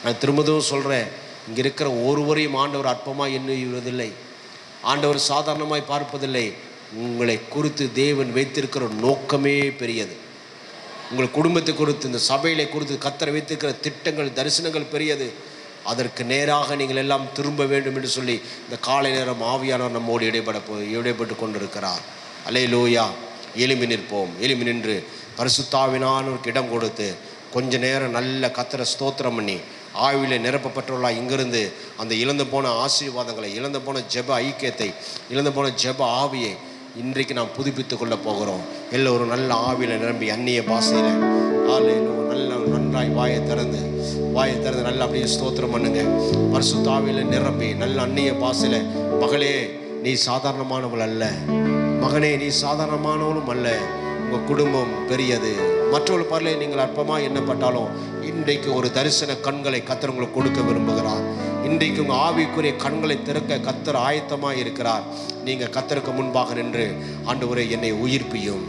S1: நான் திரும்பவும் சொல்கிறேன், இங்கே இருக்கிற ஒருவரையும் ஆண்டவர் அற்பமாக எண்ணுவதில்லை, ஆண்டவர் சாதாரணமாய் பார்ப்பதில்லை. உங்களை குறித்து தேவன் வைத்திருக்கிற நோக்கமே பெரியது. உங்கள் குடும்பத்தை குறித்து, இந்த சபையிலே குறித்து கர்த்தர் வைத்திருக்கிற திட்டங்கள், தரிசனங்கள் பெரியது. அதற்கு நேராக நீங்கள் எல்லாம் திரும்ப வேண்டும் என்று சொல்லி இந்த காலை நேரம் ஆவியானவர் நம்மோடு இடைப்பட்டு கொண்டிருக்கிறார். அல்லேலூயா. எலும்பி நிற்போம். எலும்பி நின்று பரிசுத்த ஆவியானவருக்கு இடம் கொடுத்து கொஞ்ச நேரம் நல்ல கர்த்தரை ஸ்தோத்திரம் பண்ணி ஆவியில் நிரப்பப்பட்டுள்ளா இங்கிருந்து அந்த இழந்து போன ஆசீர்வாதங்களை, இழந்து போன ஜெப ஐக்கியத்தை, இழந்து போன ஜெப ஆவியை இன்றைக்கு நாம் புதுப்பித்து கொள்ள போகிறோம். எல்லோரும் நல்ல ஆவியில் நிரம்பி அந்நிய பாஷையில் நன்றாய் வாயை திறந்து நல்லா அப்படியே ஸ்தோத்திரம் பண்ணுங்க. பரிசுத்த ஆவியில் நிரம்பி நல்ல அந்நிய பாஷையில், மகளே நீ சாதாரணமானவள் அல்ல, மகனே நீ சாதாரணமானவளும் அல்ல, உங்கள் குடும்பம் பெரியது, மற்றவர்கள் பரலே நீங்கள் அற்பமாக எண்ணப்பட்டாலும் இன்றைக்கு ஒரு தரிசன கண்களை கர்த்தர் உங்களுக்கு கொடுக்க விரும்புகிறார். இன்றைக்கு உங்கள் ஆவிக்குரிய கண்களை திறக்க கர்த்தர் ஆயத்தமாக இருக்கிறார். நீங்கள் கர்த்தருக்கு முன்பாக நின்று, ஆண்டவரே என்னை உயிர்ப்பியும்,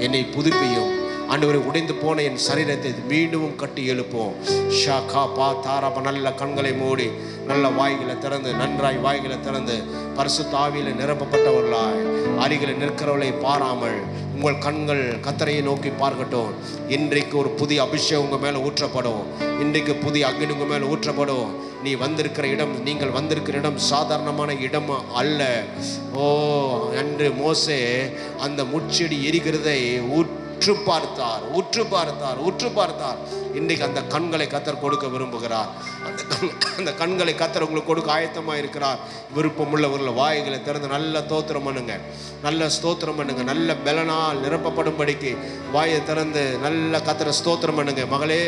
S1: என்னை புதுப்பியும், ஆண்டவரை உடைந்து போன என் சரீரத்தை மீண்டும் கட்டி எழுப்போம். ஷாகா பா தாராப நல்ல கண்களை மூடி நல்ல வாய்களை திறந்து, நன்றாய் வாய்களை திறந்து பரிசுத்த ஆவியில் நிரப்பப்பட்டவர்களாய் அருகில் நிற்கிறவர்களை பாராமல் உங்கள் கண்கள் கர்த்தரையை நோக்கி பார்க்கட்டும். இன்றைக்கு ஒரு புதிய அபிஷேகம் உங்கள் மேலே ஊற்றப்படும். இன்றைக்கு புதிய அக்னி உங்கள் மேலே ஊற்றப்படும். நீ வந்திருக்கிற இடம், நீங்கள் வந்திருக்கிற இடம் சாதாரணமான இடம் அல்ல. ஓ, அன்று மோசே அந்த முட்செடி எரிகிறதை உற்று பார்த்தார். இன்றைக்கு அந்த கண்களை கர்த்தர் கொடுக்க விரும்புகிறார். அந்த கண்களை கர்த்தர் உங்களுக்கு கொடுக்க ஆயத்தமாக இருக்கிறார். விருப்பம் உள்ளவர்கள் வாய்களை திறந்து நல்ல ஸ்தோத்திரம் பண்ணுங்க, நல்ல பலனால் நிரப்பப்படும்படிக்கு வாயை திறந்து நல்ல கர்த்தரை ஸ்தோத்திரம் பண்ணுங்க. மகளே,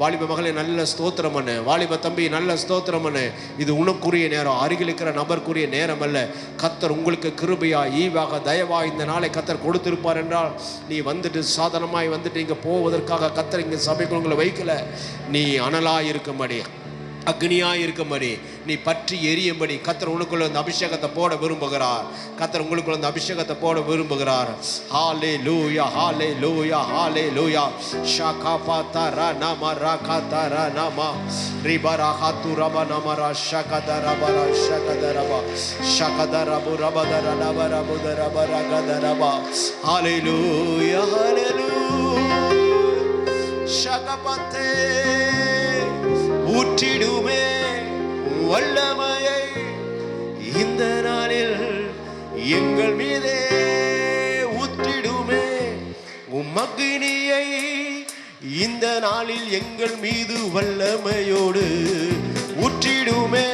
S1: வாலிப மகளே, நல்ல ஸ்தோத்திரம் பண்ணு. வாலிப தம்பி, நல்ல ஸ்தோத்திரம் பண்ணு. இது உனக்குரிய நேரம், அருகில் இருக்கிற நபருக்குரிய நேரம் அல்ல. கர்த்தர் உங்களுக்கு கிருபையா, ஈவாக, தயவா இந்த நாளை கர்த்தர் கொடுத்திருப்பார் என்றால், நீ வந்துட்டு சாதாரணமாய் வந்துட்டு இங்கே போவதற்காக கர்த்தர் இங்கே சபைக்குள் உங்களை வைக்கல. நீ அனலாய் இருக்கும்படி, அக்னியாய் இருக்கும்படி, நீ பற்றி எரியும்படி கர்த்தர் உனக்குள்ள அந்த அபிஷேகத்தை போட விரும்புகிறார். கர்த்தர் உங்களுக்குள்ள அந்த அபிஷேகத்தை போட விரும்புகிறார். ஹalleluya, ஹalleluya, ஹalleluya. ஷகபதர நமர கதர நம ரிபர ஹதுரப நமர ஷகதரபர ஷகதரப ஷகதரபு ரபதர நபர புதரபர கதரப. ஹalleluya, ஹalleluya. ஷகபதே ஊற்றிடுமே வல்லமையை இந்த நாளில் எங்கள் மீதே ஊற்றிடுமே. உம்மக்னியை இந்த நாளில் எங்கள் மீது வல்லமையோடு ஊற்றிடுமே.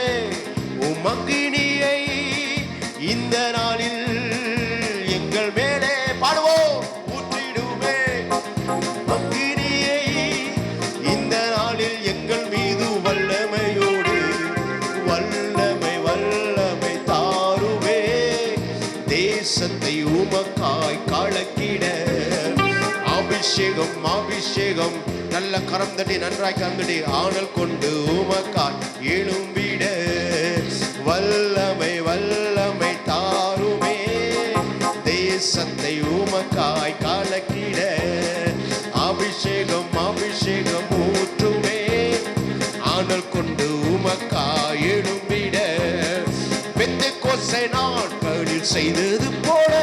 S1: உம்மக்னியை இந்த நாளில் எங்கள் மேலே பாடுவோம் ஊற்றிடுமே. அக்னியை இந்த நாளில் எங்கள் மீது வல்லமையோடு, வல்லமை தாருவே. தேசத்தை உமக்காய் கலக்கிட அபிஷேகம், அபிஷேகம். நல்ல கரம் தட்டி, நன்றாய் கரந்தடி, ஆனல் கொண்டு உமக்காய் எழும்பிட வல்லமை தாருமே. தேசத்தை உமக்காய் கலக்கிட அபிஷேகம், அபிஷேகம் ஊற்றுமே. ஆனல் கொண்டு உமக்காய் எழும்பிட பெந்தெக்கோஸ்தே நாட்களில் செய்தது போல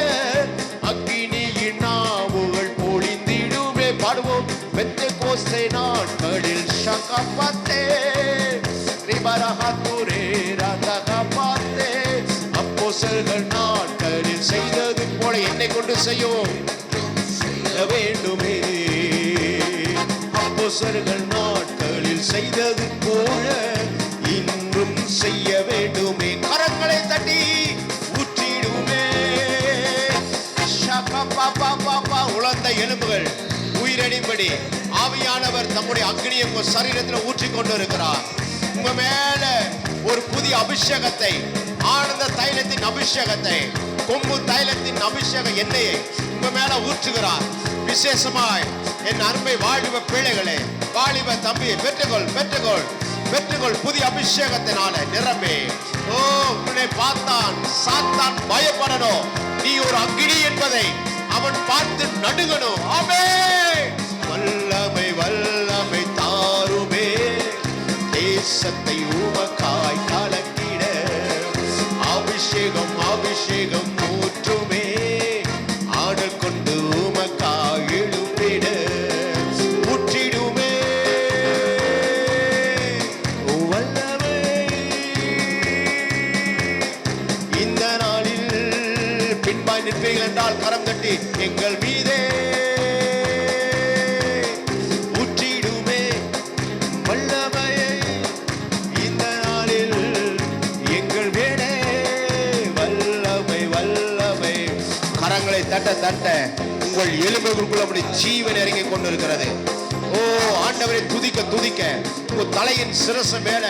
S1: அக்கினியின் நாவுகள் பொழிந்திடுமே. பாடுவோம். பெந்தெக்கோஸ்தே நாட்களில் ஷகபதே ரிபரஹதுரே ரதகபதே. அப்போஸ்தலர்கள் நாட்களில் செய்தது போல என்னை கொண்டு செய்யும் வேண்டுமே. அப்போஸ்தலர்கள் நாட்களில் செய்தது போல போல இன்றும் செய்ய வேண்டுமே. கரங்களை தட்டி ஊற்றிடுமே. உலர்ந்த எலும்புகள் உயிரடிம்படி ஆவியானவர் தம்முடைய அக்னியை உங்க சரீரத்தில் ஊற்றி கொண்டு இருக்கிறார். உங்க மேல ஒரு புதிய அபிஷேகத்தை, ஆனந்த தைலத்தின் அபிஷேகத்தை, கொம்பு தைலத்தின் அபிஷேக எண்ணெயை உங்க மேல ஊற்றுகிறார். விசேஷமாய் என் அருமை வாலிப பிள்ளைகளே, வாலிப தம்பியை பெற்றுக்கொள், பெற்றுக்கொள், பெற்றுக்கொள். புதிய அபிஷேகத்தினால நிரம்பி. ஓ, உன்னை பார்த்தான் சாத்தான் பயப்படணும். நீ ஒரு அக்னி என்பதை அவன் பார்த்து நடுங்கணும். ஆமென். வல்லமை வல்லமை தாருமே, தேசத்தை உமக்காய் கலக்கிட அபிஷேகம் அபிஷேகம் ஊற்றுமே, ஆடல் கொண்டு உமக்காய் எழுப்பிட ஊற்றிடுமே. வல்லமை இந்த நாளில் பின்பாய் நிற்பீர்கள் என்றால் கரம் தட்டி எங்கள் மீதே ஊற்றிடுமே. வல்லமையை இந்த நாளில் எங்கள் மேலே வல்லமை வல்லமை. கரங்களை தட்ட தட்ட உங்கள் எலும்புகளுக்குள்ள அப்படி ஜீவன் இறங்கி கொண்டிருக்கிறது. ஓ ஆண்டவரை துதிக்க துதிக்க உங்கள் தலையின் சிரசு மேல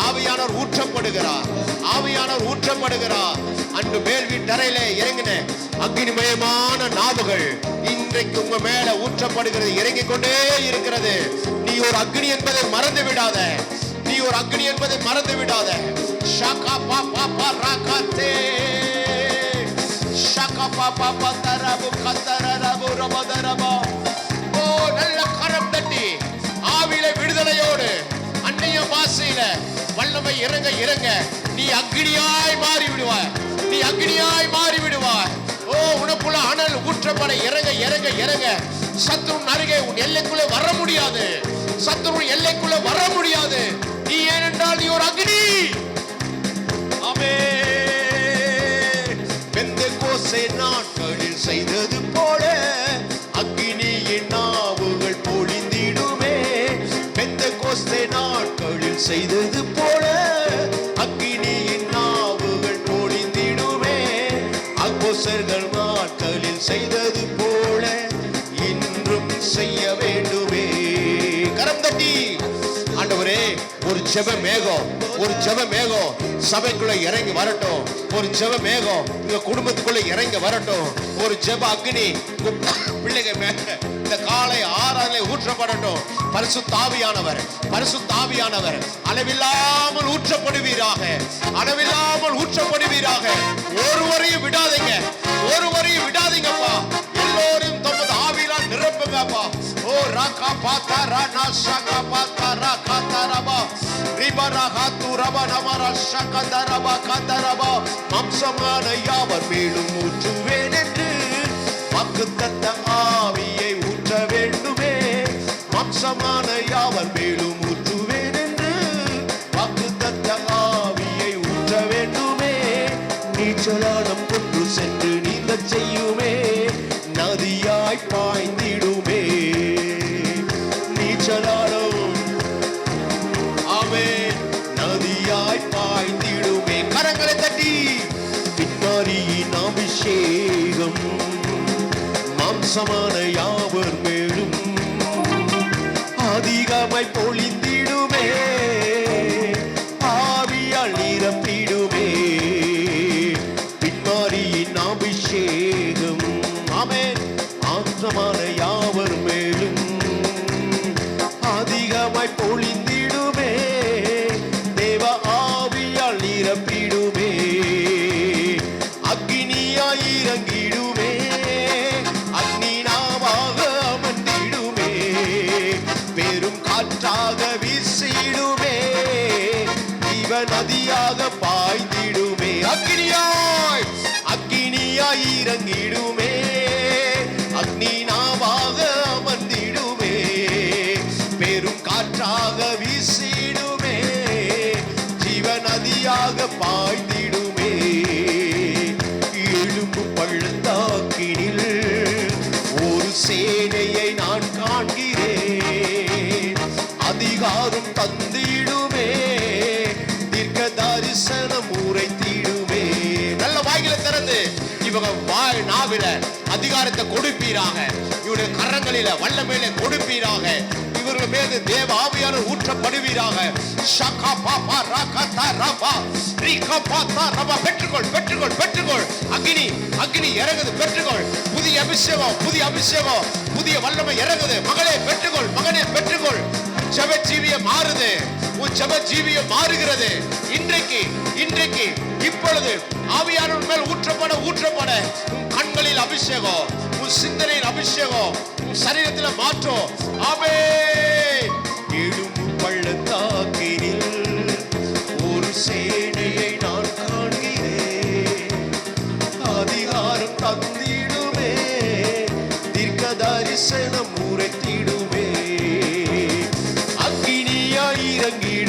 S1: ஆவியானவர் ஊற்றப்படுகிறார், ஆவியானவர் ஊற்றப்படுகிறார். அன்று மேல் வீட்டறையிலே இறங்கின அக்னிமயமான நாவுகள் இன்றைக்கு உங்க மேல ஊற்றப்படுகிறது, இறங்கிக் கொண்டே இருக்கிறது. நீ ஒரு அக்னி என்பதை மறந்து விடாத, நீ ஒரு அக்னி என்பதை மறந்து விடாத. ஷாகா பாப்பா பராகத்தே ஷாகா பாப்பா பதரபு கதரபு ரபதரபா. ஓ நல்ல கரம் தட்டி ஆவியில விடுதலையோடு அன்னைய பாசையில வல்லமை இறங்க இறங்க நீ அக்னியாய் மாறி விடுவாய், நீ அக்னியாய் மாறி விடுவாய். ஓ உனக்குள்ள அனல் ஊற்றப்பட இறங்க இறங்க இறங்க சத்துருவின் அருகே உன் எல்லைக்குள்ளே வர முடியாது, சத்துருவின் எல்லைக்குள்ளே வர முடியாது. நீ ஏனென்றால் நீ ஒரு அக்னி. ஆமென். பெந்தெகோஸ்தே நாட்களில் செய்தது போல அக்னியின் நாவுகள் பொழிந்திடுமே. பெந்தெகோஸ்தே நாட்களில் செய்தது போல அக்னியின் நாவுகள் பொழிந்திடுமே. அப்போஸ்தலர்கள் நாட்களில் செய்தது போல இன்றும் செய்ய வேண்டுமே. கரம் தட்டி ஆண்டவரே ஒரு ஜெப மேகம், ஒரு ஜெப மேகம் சபைக்குள்ள இறங்கி வரட்டும், ஒரு ஜெப மேகம் உங்க குடும்பத்துக்குள்ள இறங்கி வரட்டும், ஒரு ஜெப அக்னி பிள்ளைங்க மேல இந்த காலை ஆராதனை ஊற்றப்படட்டும். பரிசுத்த ஆவியானவர், பரிசுத்த ஆவியானவர் அளவில்லாமல் ஊற்றப்படுவீராக, அளவில்லாமல் ஊற்றப்படுவீராக. ஒருவரையும் விடாதீங்க, ஒருவரையும் விடாதீங்கப்பா. எல்லோரும் தமது ஆவியால் நிரப்புங்கப்பா. ஓ ராகா பாத்தா ரானா ஷாகா பாத்தா ராகா தரபா ரிபரா ஹாத்து ரபா நமரா ஷாகா தரபா கதரபா. மாம்சமான யாவர் மேலும் ஊற்றுவேன் என்று வாக்குத்தத்த ஆவியை ஊற்ற வேண்டுமே. மாம்சமான யாவர் மேலும் ஊற்றுவேன் என்று வாக்குத்தத்த ஆவியை ஊற்ற வேண்டுமே. நீச்சலாடம் கொண்டு சென்று நீந்த செய்யுமே, நதியாய் பாய்ந்திடுமே. நீச்சலாடம் ஆமென் நதியாய் பாய்ந்திடுமே. கரங்களை தட்டி பின்னாரியின் அபிஷேகம் மாம்சமான யாவர் மேலும் அதிகமாய் பொழிந்திடுமே, ஆவியால் நிரப்பிடுமே. பின்மாரியின் அபிஷேகம் ஆமென் மாம்சமான யாவர் மேலும் அதிகமாய் பொழிந்திடுமே. தேவ ஆவியால் நிரப்பிடுமே, அக்னியாய் இறங்கிடுமே, அக்னி நாவாக அமர்ந்திடுமே, பெரும் காற்றாக வீசிடுமே, ஜீவ நதியாக பாய்ந்திடுமே. அக்னியாய் அக்னியாய் இறங்கிடுமே, அக்னி நாவாக அமர்ந்திடுமே, பெரும் காற்றாக வீசிடுமே, ஜீவ நதியாக பாய்ந்திடுமே. எழும்பு பள்ளத்தாக்கினில் ஒரு சேனையை நான் காண்கிறேன், அதிகாரம் தந்திடுமே, ஊற்றுவீராக. இவருடைய கரங்களில வல்லமையில கொடுப்பீராக. இவர்கள் மீது தேவ ஆவியானவர் ஊற்றப்படுவீராக. ஷகா பாபா ராகதா ரபா ரீகா பாதா ரபா. பெற்றுக்கொள் பெற்றுக்கொள் பெற்றுக்கொள். அக்கினி அக்கினி இறங்குது. பெற்றுக்கொள். புதிய அபிஷேகம் புதிய அபிஷேகம் புதிய வல்லமை இறங்குது. மகளே பெற்றுக்கொள். மகனே பெற்றுக்கொள். ஜெப ஜீவியம் மாறுது. உன் ஜெப ஜீவியம் மாறுகிறது. இன்றைக்கு இன்றைக்கு இப்பொழுது ஆவியானவர் மேல் ஊற்றப்பட ஊற்றப்பட உன் கண்களில் அபிஷேகம், உன் சிந்தனையில் அபிஷேகம், உன் சரீரத்தில் மாற்றம். ஆமென். இடும்பு பள்ளத்தாக்கினில் ஒரு சேனையை நான் காண்கிறேன். அதிகாரம் தந்திடுமே, தீர்க்க தரிசனம் உரைத்திடுமே. அக்கினியாய் இறங்கி